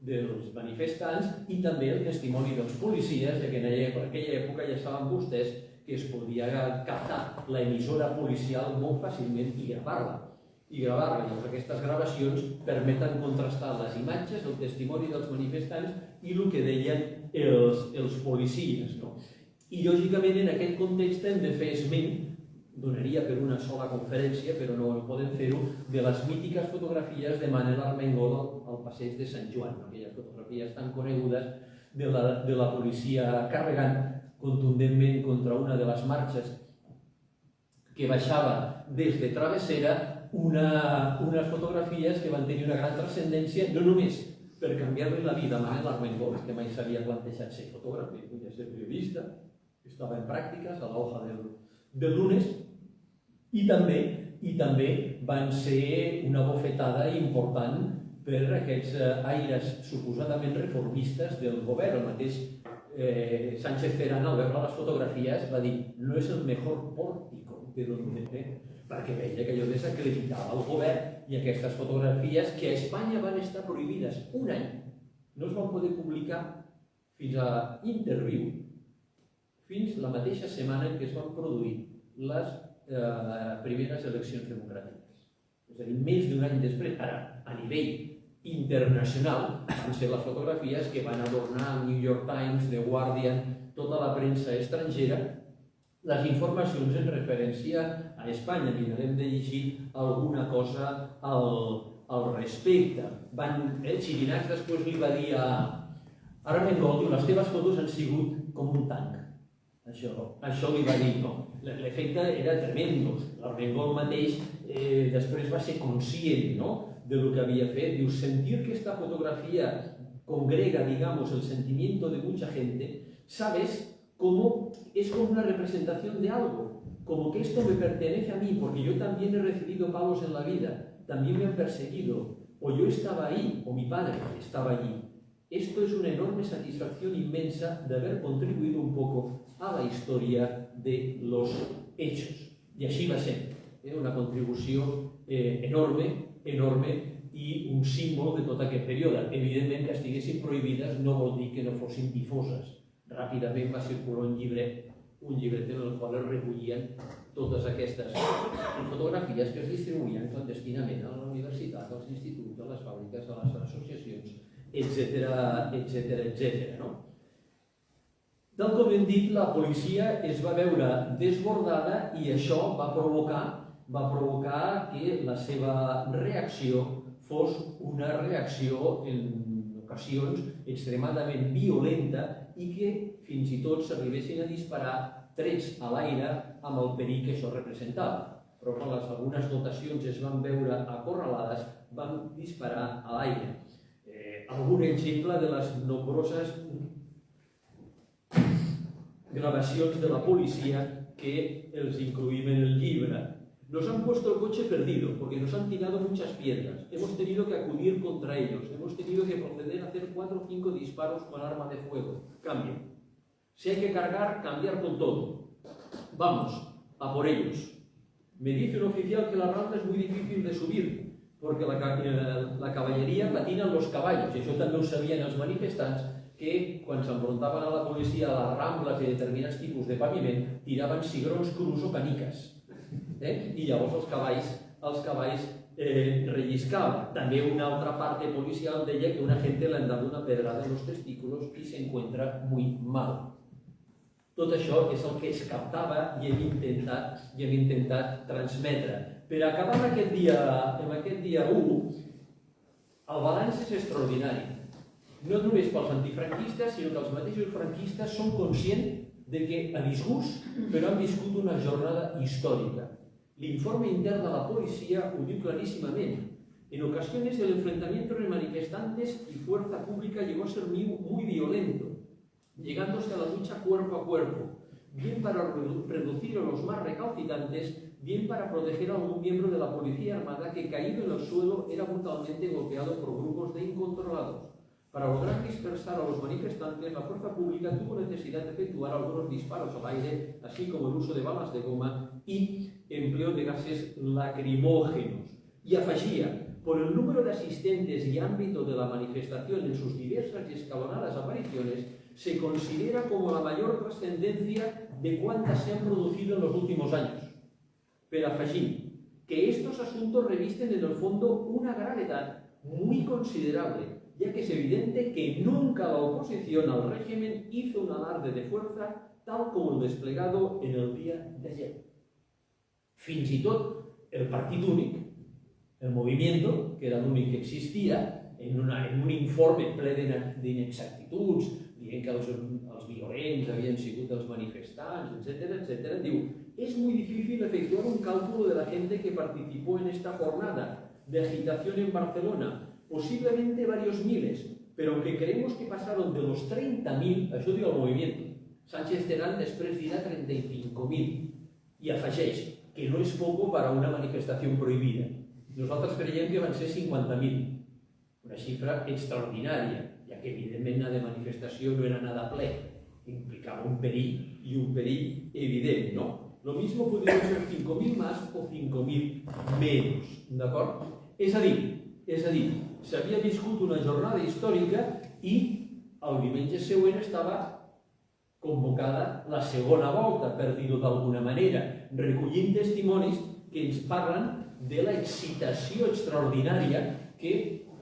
[SPEAKER 3] dels manifestants i també el testimoni dels policies, que en aquella època ja saben vostès que es podia captar l'emissora policial molt fàcilment i gravar-la. I aquestes gravacions permeten contrastar les imatges, el testimoni dels manifestants i el que deien els policies. I lògicament en aquest context hem de fer esment, donaria per una sola conferència, però no podem fer-ho, de les mítiques fotografies de Manel Armengol al passeig de Sant Joan, aquelles fotografies tan conegudes de la policia carregant contundentment contra una de les marxes que baixava des de Travessera, unes fotografies que van tenir una gran transcendència, no només per canviar-li la vida a Manel Armengol, que mai s'havia plantejat ser fotògraf, podia ser periodista, estava en pràctiques a la hoja del lunes, i també i també van ser una bofetada important per aquests aires suposadament reformistes del govern. El mateix Sánchez Cerán, al veure les fotografies, va dir no és el mejor pórtico de donde ven, perquè veia que allò desacreditava el govern i aquestes fotografies que a Espanya van estar prohibides un any. No es van poder publicar fins a Interviu, fins la mateixa setmana en què es van produir les primeres eleccions democràtiques. És a dir, més d'un any després, ara, a nivell internacional, van ser les fotografies que van adornar el New York Times, The Guardian, tota la premsa estrangera, les informacions en referència a Espanya. Mirarem de llegir alguna cosa al respecte. Xirinacs després li va dir a Armengol, diu, les teves fotos han sigut com un tanc. Això li va dir, no? L'efecte era tremendo. Armengol mateix després va ser conscient, no?, de lo que había fet. Diu, sentir que esta fotografía congrega, digamos, el sentimiento de mucha gente, ¿sabes? Como es como una representación de algo, como que esto me pertenece a mí, porque yo también he recibido palos en la vida, también me han perseguido, o yo estaba ahí, o mi padre estaba allí. Esto es una enorme satisfacción inmensa de haber contribuido un poco a la historia de los hechos. I així va ser. Una contribució enorme i un símbol de tot aquest període. Evidentment que estiguessin prohibides no vol dir que no fossin difoses. Ràpidament va circular un llibret en el qual es recollien totes aquestes fotografies que es distribuïen clandestinament a la universitat, als instituts, a les fàbriques, a les associacions, etc. Tal com hem dit, la policia es va veure desbordada i això va provocar que la seva reacció fos una reacció en ocasions extremadament violenta i que fins i tot s'arribessin a disparar trets a l'aire amb el perill que això representava. Però quan algunes dotacions es van veure acorralades, van disparar a l'aire. Algun exemple de les nombroses grabacions de la policía que els incluïm en el llibre. Nos han puesto el coche perdido porque nos han tirado muchas piedras. Hemos tenido que acudir contra ellos. Hemos tenido que proceder a hacer 4 o 5 disparos con arma de fuego. Cambio. Si hay que cargar, cambiar con todo. Vamos, a por ellos. Me dice un oficial que la rampa es muy difícil de subir porque la caballería patina los caballos. I això també ho sabien els manifestants, que quan s'enfrontaven a la policia a les rambles i determinats tipus de paviment tiraven cigrons crus o caniques. I llavors els cavalls relliscaven. També una altra part policial deia que una gente le han dado una pedrada en los testículos y se encuentra muy mal. Tot això és el que es captava i hem intentat transmetre. Per acabar en aquest dia 1, el balanç és extraordinari. No només pels antifranquistes, sinó que els mateixos franquistes són conscients de que a disgust, però han viscut una jornada històrica. L'informe intern de la policia ho diu claríssimament. En ocasiones el enfrentamiento entre manifestantes y fuerza pública llegó a ser muy violento, llegándose a la lucha cuerpo a cuerpo, bien para reducir a los más recalcitrantes, bien para proteger a algún miembro de la policía armada que, caído en el suelo, era brutalmente golpeado por grupos de incontrolados. Para lograr dispersar a los manifestantes, la fuerza pública tuvo necesidad de efectuar algunos disparos al aire, así como el uso de balas de goma y empleo de gases lacrimógenos. Y afegía, por el número de asistentes y ámbito de la manifestación en sus diversas y escalonadas apariciones, se considera como la mayor trascendencia de cuantas se han producido en los últimos años. Pero afegí que estos asuntos revisten en el fondo una gravedad muy considerable, ya que es evidente que nunca la oposición al régimen hizo un alarde de fuerza tal como el desplegado en el día de ayer. Fins i tot el partit únic, el movimiento, que era l'únic que existia, en un informe ple d'inexactituds, dient que els violents havien sigut els manifestants, etc., diu: es muy difícil efectuar un cálculo de la gente que participó en esta jornada de agitación en Barcelona, posiblemente varios miles, pero aunque creemos que pasaron de los 30.000, això diu el movimiento, Sánchez Cerán després dirà 35.000, i afegeix: que no es poco para una manifestación prohibida. Nosaltres creiem que van ser 50.000, una xifra extraordinària, ja que evidentment la de manifestació no era nada ple, implicava un perill, i un perill evident, no? Lo mismo podria ser 5.000 más o 5.000 menos, d'acord? És a dir, s'havia viscut una jornada històrica i el diumenge següent estava convocada la segona volta, per dir-ho d'alguna manera, recollint testimonis que ens parlen de la excitació extraordinària que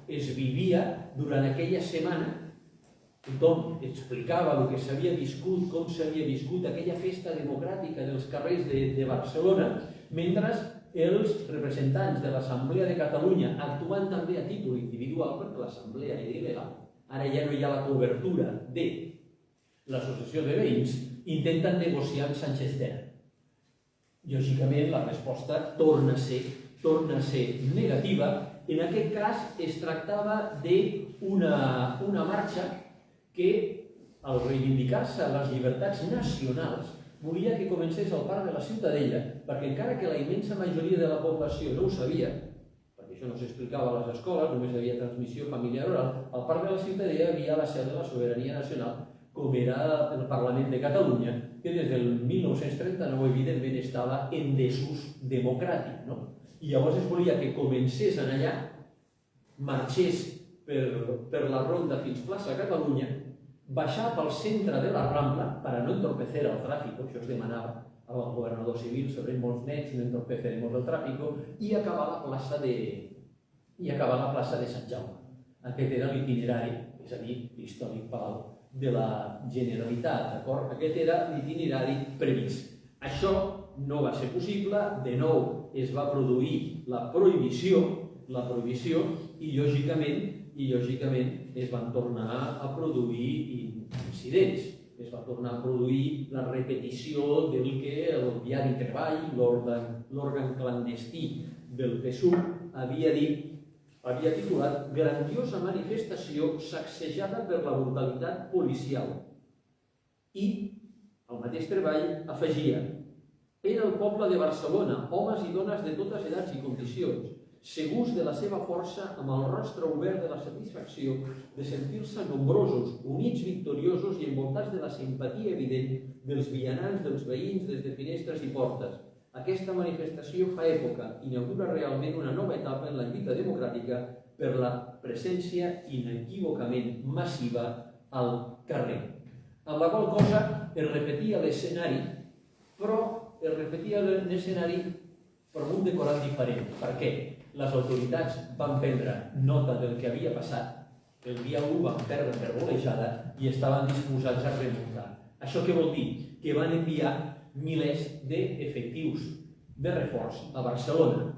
[SPEAKER 3] es vivia durant aquella setmana. Tothom explicava el que s'havia viscut, com s'havia viscut aquella festa democràtica dels carrers de Barcelona, mentre els representants de l'Assemblea de Catalunya, actuant també a títol individual, perquè l'Assemblea era il·legal, ara ja no hi ha la cobertura de l'associació de veïns, intenten negociar amb Sánchez Tena. Lògicament, la resposta torna a ser negativa. En aquest cas, es tractava d'una marxa que, al reivindicar-se les llibertats nacionals, volia que comencés al Parc de la Ciutadella, perquè encara que la immensa majoria de la població no ho sabia, perquè això no s'explicava a les escoles, només hi havia transmissió familiar oral, al Parc de la Ciutadella hi havia la seu de la sobirania nacional, com era el Parlament de Catalunya, que des del 1939, evidentment, estava en desús democràtic, no? I llavors es volia que comencés allà, marxés per la ronda fins plaça Catalunya, baixar pel centre de la Rambla per a no entorpecer el tràfic, això es demanava al governador civil, sobre molts nets, no entorpeceremos el tràfic, i acabar la plaça de Sant Jaume. Aquest era l'itinerari, és a dir, l'històric Palau de la Generalitat, d'acord? Aquest era l'itinerari previst. Això no va ser possible, de nou es va produir la prohibició i lògicament es van tornar a produir incidents. Es va tornar a produir la repetició del que el diari Treball, l'òrgan clandestí del PSUV, havia titulat "Grandiosa manifestació sacsejada per la brutalitat policial". I el mateix Treball afegia: "Era el poble de Barcelona, homes i dones de totes edats i condicions, segurs de la seva força, amb el rostre obert de la satisfacció de sentir-se nombrosos, units, victoriosos i envoltats de la simpatia evident dels vianants, dels veïns, des de finestres i portes. Aquesta manifestació fa època, inaugura realment una nova etapa en la lluita democràtica per la presència inequívocament massiva al carrer". Amb la qual cosa es repetia l'escenari, però es repetia l'escenari per un decorat diferent. Per què? Les autoritats van prendre nota del que havia passat, el dia 1 van perdre per golejada i estaven disposats a remuntar. Això què vol dir? Que van enviar milers d'efectius de reforç a Barcelona,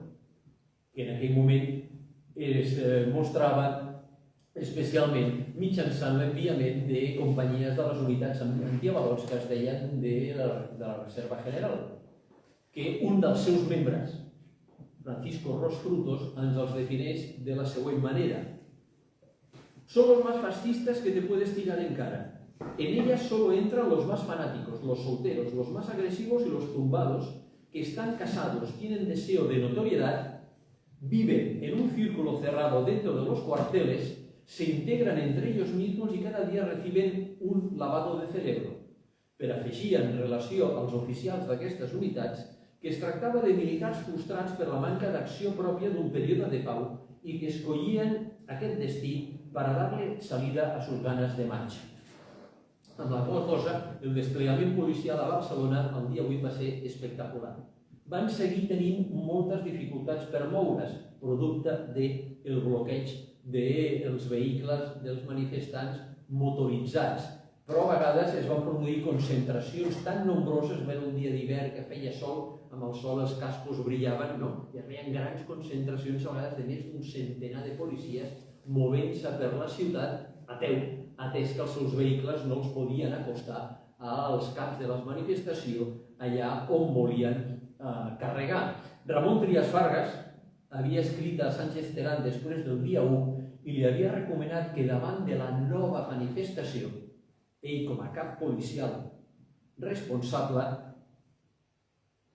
[SPEAKER 3] que en aquell moment es mostrava especialment mitjançant l'enviament de companyies de les unitats antiavalots que es deien de la Reserva General, que un dels seus membres, Francisco Ros Frutos, ens els defineix de la següent manera: "Son los más fascistas que te puedes tirar en cara. En ellas solo entran los más fanáticos, los solteros, los más agresivos y los tumbados, que están casados, tienen deseo de notoriedad, viven en un círculo cerrado dentro de los cuarteles, se integran entre ellos mismos y cada día reciben un lavado de cerebro". Per afegir en relació als oficials d'aquestes unitats que es tractava de militars frustrats per la manca d'acció pròpia d'un període de pau i que escollien aquest destí per a dar-li salida a sus ganes de marxa. Amb la qual cosa, el desplegament policial a Barcelona el dia 8 va ser espectacular. Van seguir tenint moltes dificultats per moure's, producte del bloqueig dels vehicles dels manifestants motoritzats. Però a vegades es van produir concentracions tan nombroses, era un dia d'hivern que feia sol, amb el sol els cascos brillaven, no? Hi havia grans concentracions, a vegades de més d'un centenar de policies movent-se per la ciutat a peu, atès que els seus vehicles no els podien acostar als camps de la manifestació, allà on volien carregar. Ramon Trias Fargas havia escrit a Sánchez Terán després del dia 1 i li havia recomanat que davant de la nova manifestació, ell com a cap policial responsable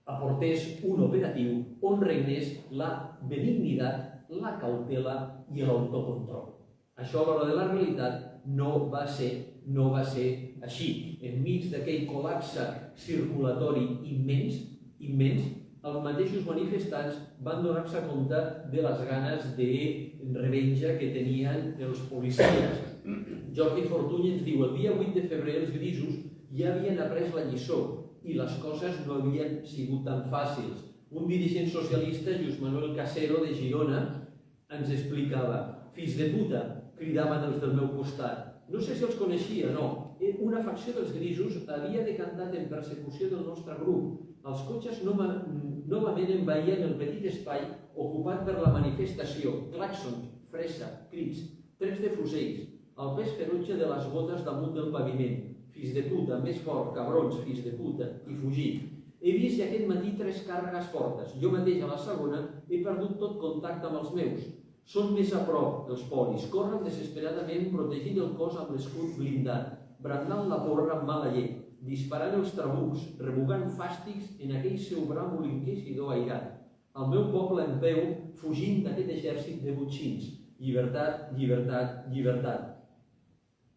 [SPEAKER 3] aportés un operatiu on regnés la benignitat, la cautela i l'autocontrol. Això, a l'hora de la realitat, no va ser així. Enmig d'aquell col·lapse circulatori immens, els mateixos manifestants van donar-se compte de les ganes de revenja que tenien els policies. Jordi Fortuny ens diu: el dia 8 de febrer els grisos ja havien après la lliçó i les coses no havien sigut tan fàcils. Un dirigent socialista, Lluís Manuel Casero, de Girona, ens explicava: fills de puta, cridaven els del meu costat. No sé si els coneixia, no. Una facció dels grisos havia decantat en persecució del nostre grup. Els cotxes novament envaïen el petit espai ocupat per la manifestació. Claxons, fressa, crits, trets de fusells, el pes ferotge de les botes damunt del paviment. Fills de puta, més fort, cabrons, fills de puta, i fugir. He vist aquest matí 3 càrregues fortes. Jo mateix a la segona he perdut tot contacte amb els meus. Són més a prop, els polis. Corren desesperadament protegint el cos amb l'escut blindat, brandant la porra amb mala llet, disparant els trabucs, rebugant fàstics en aquell seu bràvol inquisidor airat. El meu poble en peu, fugint d'aquest exèrcit de botxins. Llibertat, llibertat, llibertat.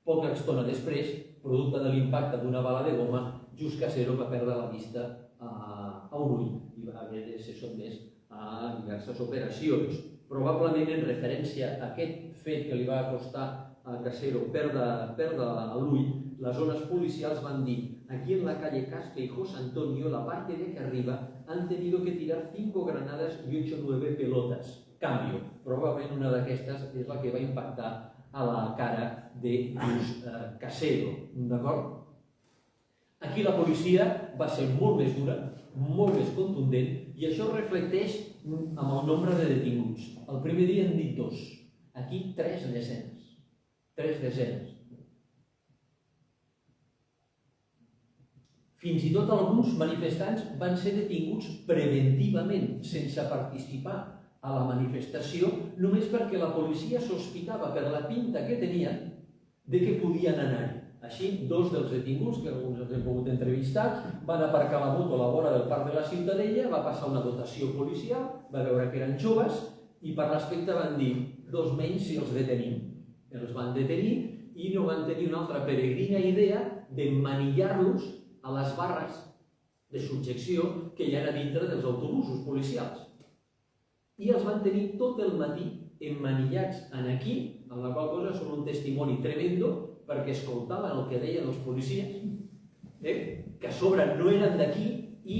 [SPEAKER 3] Poca estona després, producte de l'impacte d'una bala de goma, just Casero va perdre la vista a un ull i va haver de ser sotmès a diverses operacions. Probablement en referència a aquest fet que li va costar a Casero perdre l'ull, les zones policials van dir: aquí en la calle Casca y José Antonio, la parte de que arriba, han tenido que tirar 5 granadas y 8 o 9 pelotas. Cambio. Probablement una d'aquestes és la que va impactar a la cara de Lluís Casero. D'acord? Aquí la policia va ser molt més dura, molt més contundent, i això reflecteix amb el nombre de detinguts. El primer dia han dit 2, aquí 3 desenes. 3 desenes. Fins i tot alguns manifestants van ser detinguts preventivament, sense participar a la manifestació, només perquè la policia sospitava per la pinta que tenien de que podien anar-hi. Així, 2 dels detinguts, que alguns els hem pogut entrevistar, van aparcar la moto a la vora del parc de la Ciutadella, va passar una dotació policial, va veure que eren joves i per l'aspecte van dir: 2 menys si els detenim. Els van detenir i no van tenir una altra peregrina idea d'emmanillar-los a les barres de subjecció que hi ha a dintre dels autobusos policials. I els van tenir tot el matí emmanillats aquí, en la qual cosa són un testimoni tremendo, perquè escoltaven el que deien els policies, que a sobre no eren d'aquí, i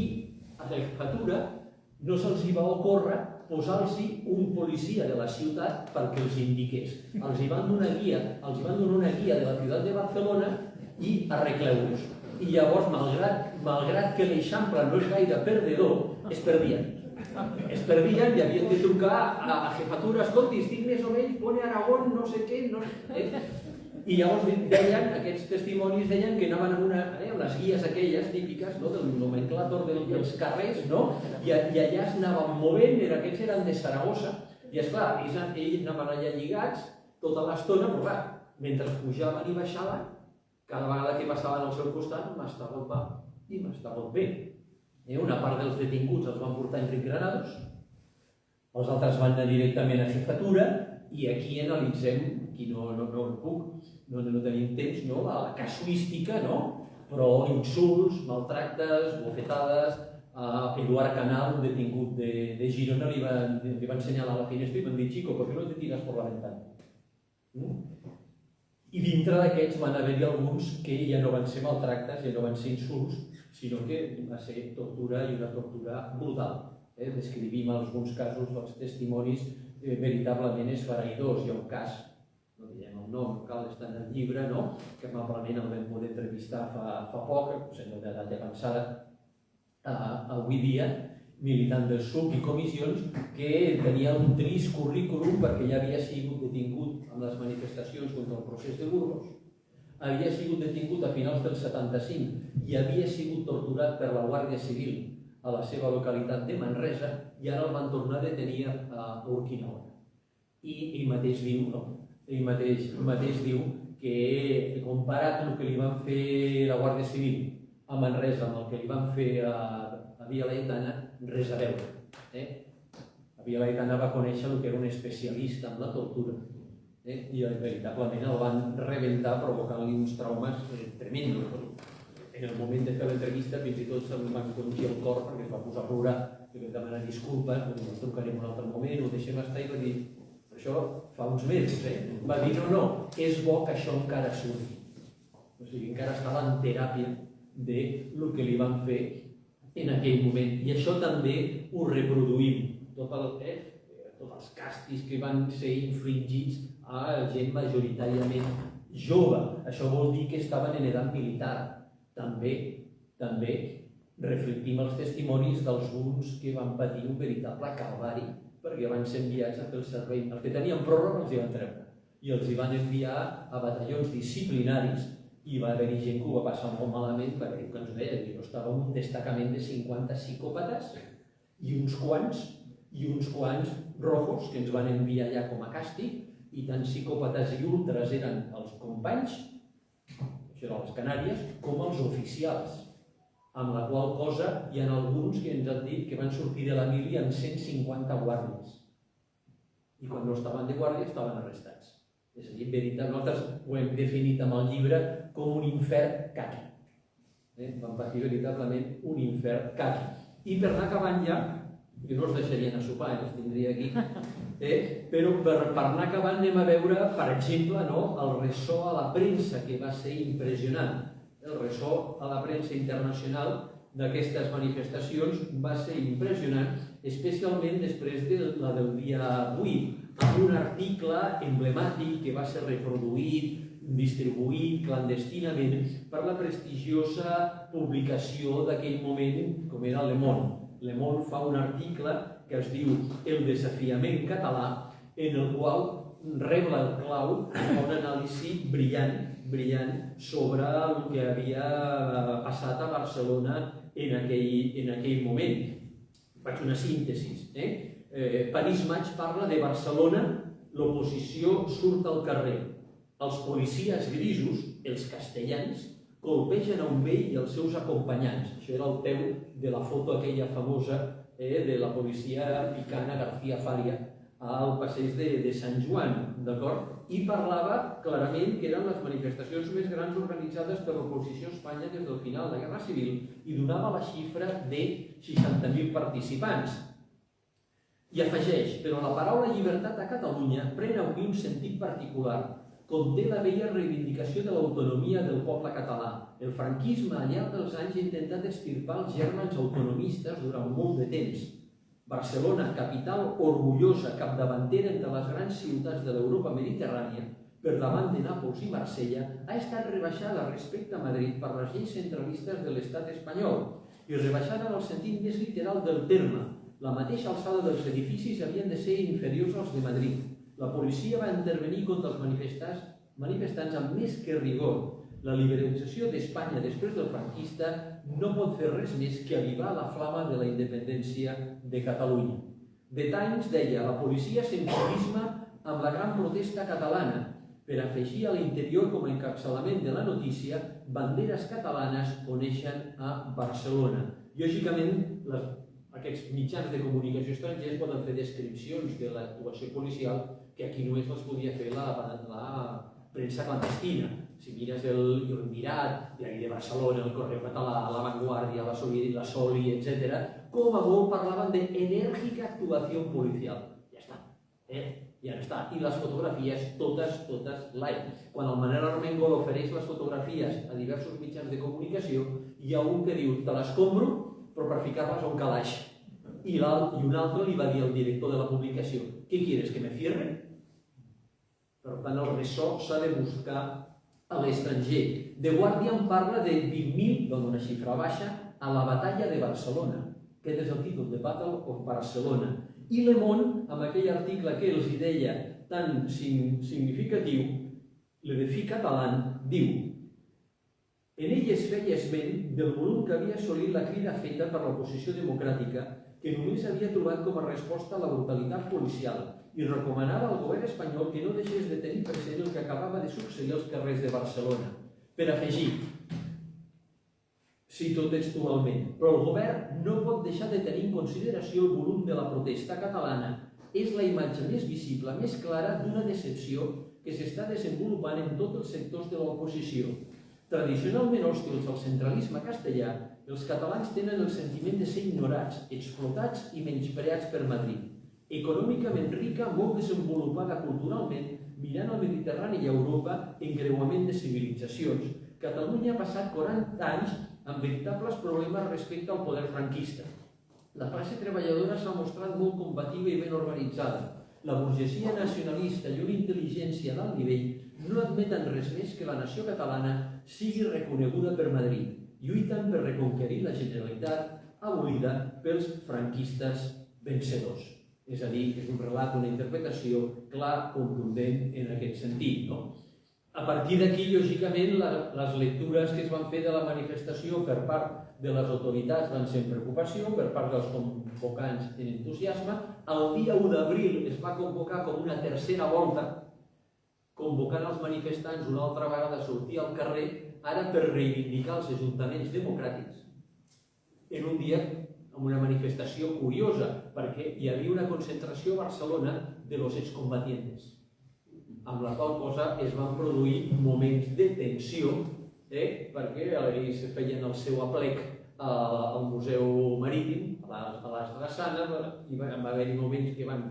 [SPEAKER 3] a la jefatura no se'ls va ocórrer posar-los un policia de la ciutat perquè els indiqués. Els van donar una guia de la ciutat de Barcelona i arregleu-los. I llavors, malgrat que l'Eixample no és gaire perdedor, es perdien. Es perdien i havien de trucar a jefatura: escolti, estic més o menys, pone Aragón, no sé què, no sé. I llavors deien, aquests testimonis deien que anaven amb les guies aquelles típiques del nomenclàtor dels carrers, i allà es anaven movent, aquests eren de Saragossa, i esclar, ells anaven allà lligats tota l'estona, però clar, mentre pujaven i baixaven, cada vegada que passaven al seu costat, m'està molt mal i m'està molt bé. Una part dels detinguts els van portar Enric Granados, els altres van anar directament a jefatura, i aquí analitzem, aquí no puc, no tenim temps, la casuística, però insults, maltractes, bofetades. A Eduard Canal, un detingut de Girona, li van assenyalar a la finestra i van dir: chico, ¿por qué no te tiras por la ventana? I dintre d'aquests van haver-hi alguns que ja no van ser maltractes, ja no van ser insults, sinó que va ser tortura, i una tortura brutal. Descrivim alguns casos dels testimonis veritablement esfereïdors. Hi ha un cas, no direm el nom, cal estar en el llibre, que amablement el vam poder entrevistar fa poc, senyor d'edat avançada, avui dia, militant del SUC i comissions, que tenia un trist currículum perquè ja havia sigut detingut en les manifestacions contra el procés de Burgos, havia sigut detingut a finals del 75 i havia sigut torturat per la Guàrdia Civil a la seva localitat de Manresa, i ara el van tornar a detenir a Urquinaona. I ell mateix diu que, comparat el que li van fer la Guàrdia Civil a Manresa amb el que li van fer a Via Laietana, res a veure. La Via Laietana va conèixer el que era un especialista en la tortura i veritablement el van rebentar provocant-li uns traumes tremendos. En el moment de fer l'entrevista fins i tot se'l va encongir el cor perquè es va posar a plorar, que vam demanar disculpes, ens trucarem un altre moment, ho deixem estar, i va dir, això fa uns mesos, va dir, no, és bo que això encara surti. O sigui, encara estava en teràpia del que li van fer en aquell moment. I això també ho reproduïm, tots els càstigs que van ser infligits a gent majoritàriament jove. Això vol dir que estaven en edat militar. També reflectim els testimonis d'alguns que van patir un veritable calvari perquè van ser enviats a fer el servei. Els que tenien pròrroga els hi van treure i els hi van enviar a batallons disciplinaris i va haver-hi gent que ho va passar molt malament, va haver-hi que ens ho deia, estava un destacament de 50 psicòpates i uns quants rojos que ens van enviar allà com a càstig, i tant psicòpates i ultres eren els companys, això eren les Canàries, com els oficials, amb la qual cosa hi ha alguns que ens han dit que van sortir de la mili amb 150 guàrdies i quan no estaven de guàrdia estaven arrestats. És a dir, en veritat, nosaltres ho hem definit amb el llibre com un infern caqui. Van patir veritablement un infern caqui. I per anar acabant ja, que no els deixarien a sopar, els tindria aquí, però per anar acabant anem a veure, per exemple, el ressò a la premsa, que va ser impressionant. El ressò a la premsa internacional d'aquestes manifestacions va ser impressionant, especialment després de la del dia 8, amb un article emblemàtic que va ser reproduït, distribuït clandestinament per la prestigiosa publicació d'aquell moment, com era Le Monde. Le Monde fa un article que es diu El desafiament català, en el qual rebla el clau una anàlisi brillant sobre el que havia passat a Barcelona en aquell moment. Faig una síntesi. París Maig parla de Barcelona, l'oposició surt al carrer. Els policies grisos, els castellans, colpegen a un vell i els seus acompanyants. Això era el peu de la foto aquella famosa de la policia picant a García Faria al passeig de Sant Joan, d'acord? I parlava clarament que eren les manifestacions més grans organitzades per l'oposició a Espanya des del final de la Guerra Civil i donava la xifra de 60.000 participants. I afegeix, però la paraula llibertat a Catalunya pren avui un sentit particular. Conté la vella reivindicació de l'autonomia del poble català. El franquisme al llarg dels anys ha intentat extirpar els gèrmens autonomistes durant molt de temps. Barcelona, capital orgullosa, capdavantera entre les grans ciutats de l'Europa mediterrània, per davant de Nàpols i Marsella, ha estat rebaixada respecte a Madrid per les lleis centralistes de l'estat espanyol i rebaixada en el sentit més literal del terme. La mateixa alçada dels edificis havien de ser inferiors als de Madrid. La policia va intervenir contra els manifestants amb més que rigor. La liberalització d'Espanya després del franquista no pot fer res més que avivar la flama de la independència de Catalunya. The Times deia, la policia s'enfurisma amb la gran protesta catalana, per afegir a l'interior com a encapçalament de la notícia, banderes catalanes coneixen a Barcelona. Lògicament, aquests mitjans de comunicació estrangers poden fer descripcions de l'actuació policial que aquí només les podia fer la premsa clandestina. Si mires el Mirat, Diari de Barcelona, el Correu Català, La Vanguardia, la Soli, etc., com a molt parlaven d'enèrgica actuació policial. Ja està. Ja està. I les fotografies, totes live. Quan el Manel Armengol ofereix les fotografies a diversos mitjans de comunicació, hi ha un que diu, te les compro, però per ficar-les a un calaix. I un altre li va dir al director de la publicació, ¿qué quieres, que me cierre? Per tant, el ressò s'ha de buscar a l'estranger. The Guardian parla de 20.000, dona una xifra baixa, a la batalla de Barcelona. Aquest és el títol, The Battle of Barcelona. I Le Monde, amb aquell article que els deia tan significatiu, Le Défi Catalan, diu en ell es feia esment del volum que havia assolit la crida feta per l'oposició democràtica, que només havia trobat com a resposta a la brutalitat policial i recomanava al govern espanyol que no deixés de tenir present el que acabava de succeir als carrers de Barcelona. Per afegir, cito textualment, però el govern no pot deixar de tenir en consideració el volum de la protesta catalana. És la imatge més visible, més clara d'una decepció que s'està desenvolupant en tots els sectors de l'oposició. Tradicionalment hostils al centralisme castellà, els catalans tenen el sentiment de ser ignorats, explotats i menyspreats per Madrid. Econòmicament rica, molt desenvolupada culturalment, mirant al Mediterrani i a Europa en creuament de civilitzacions, Catalunya ha passat 40 anys amb veritables problemes respecte al poder franquista. La classe treballadora s'ha mostrat molt combativa i ben organitzada. La burgesia nacionalista i una intel·ligència d'alt nivell no admeten res més que la nació catalana sigui reconeguda per Madrid. Lluiten per reconquerir la Generalitat abolida pels franquistes vencedors. És a dir, que és un relat, una interpretació clar, contundent en aquest sentit. A partir d'aquí, lògicament, les lectures que es van fer de la manifestació per part de les autoritats van ser en preocupació, per part dels convocants en entusiasme. El dia 1 d'abril es va convocar com una tercera volta, convocant els manifestants una altra vegada a sortir al carrer, ara per reivindicar els ajuntaments democràtics, en un dia amb una manifestació curiosa, perquè hi havia una concentració a Barcelona de los excombatientes, amb la qual cosa es van produir moments de tensió, perquè ells feien el seu aplec al Museu Marítim, a les Drassanes, i va haver-hi moments que van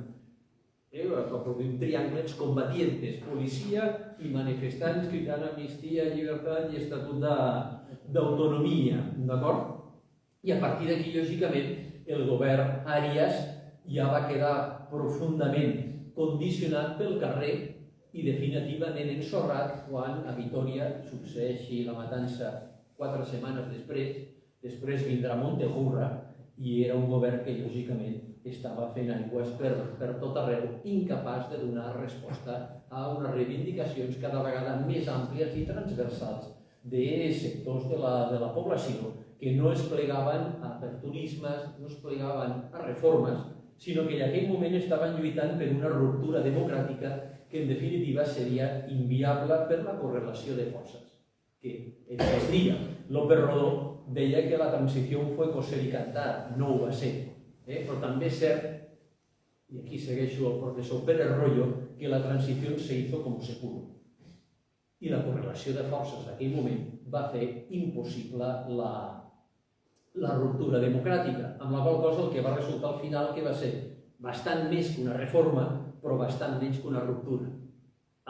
[SPEAKER 3] produir un triangle excombatientes, policia i manifestants cridant amnistia, llibertat i estatut d'autonomia, d'acord? I a partir d'aquí, lògicament, el govern Arias ja va quedar profundament condicionat pel carrer i definitivament ensorrat quan a Vitoria succeeixi la matança 4 setmanes després. Després vindrà Montejurra i era un govern que, lògicament, estava fent aigües per tot arreu, incapaç de donar resposta a unes reivindicacions cada vegada més àmplies i transversals de sectors de la població que no es plegaven a aperturismes, no es plegaven a reformes, sinó que en aquell moment estaven lluitant per una ruptura democràtica que en definitiva seria inviable per la correlació de forces. Que es dia, López Rodó deia que la transició fue coser y cantar, no ho va ser. Però també és cert, i aquí segueixo el professor Pérez Royo, que la transició se hizo como se pudo. I la correlació de forces d'aquell moment va fer impossible la ruptura democràtica, amb la qual cosa el que va resultar al final que va ser bastant més que una reforma, però bastant menys que una ruptura.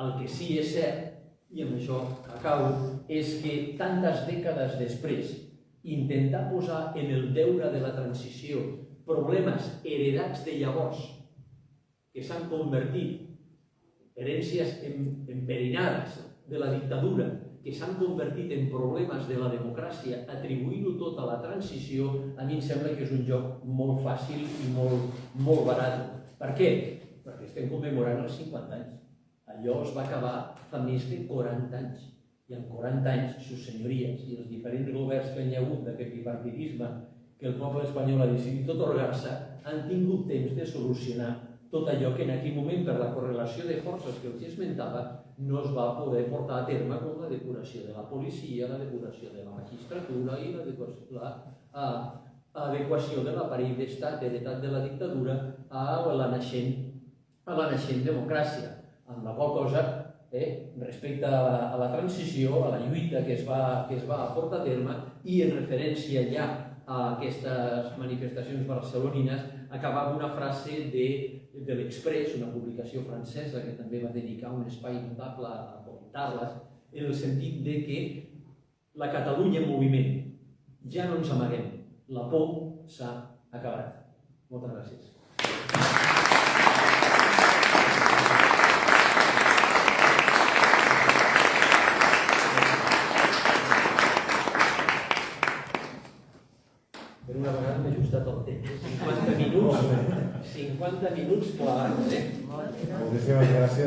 [SPEAKER 3] El que sí és cert, i amb això acabo, és que tantes dècades després intentar posar en el deure de la transició problemes heredats de llavors que s'han convertit herències enverinades de la dictadura, que s'han convertit en problemes de la democràcia, atribuint-ho tot a la transició, a mi em sembla que és un joc molt fàcil i molt barat. Per què? Perquè estem commemorant els 50 anys. Allò es va acabar fa més de 40 anys. I en 40 anys, sus senyories i els diferents governs que hi ha hagut d'aquest bipartidisme que el poble espanyol ha decidit otorgar-se, han tingut temps de solucionar tot allò que en aquell moment, per la correlació de forces que els esmentava, no es va poder portar a terme, com la depuració de la policia, la depuració de la magistratura i l'adequació de l'aparell d'estat heretat de la dictadura a la naixent democràcia, amb la qual cosa, respecte a la transició, a la lluita que es va portar a terme i en referència ja a aquestes manifestacions barcelonines, acabar amb una frase de l'Express, una publicació francesa que també va dedicar un espai notable a comentar-les, en el sentit de que la Catalunya en moviment, ja no ens amaguem, la por s'ha acabat. Moltes gràcies. Per una vegada m'he ajustat el temps. 50 minuts clavats,
[SPEAKER 1] Moltíssimes gràcies.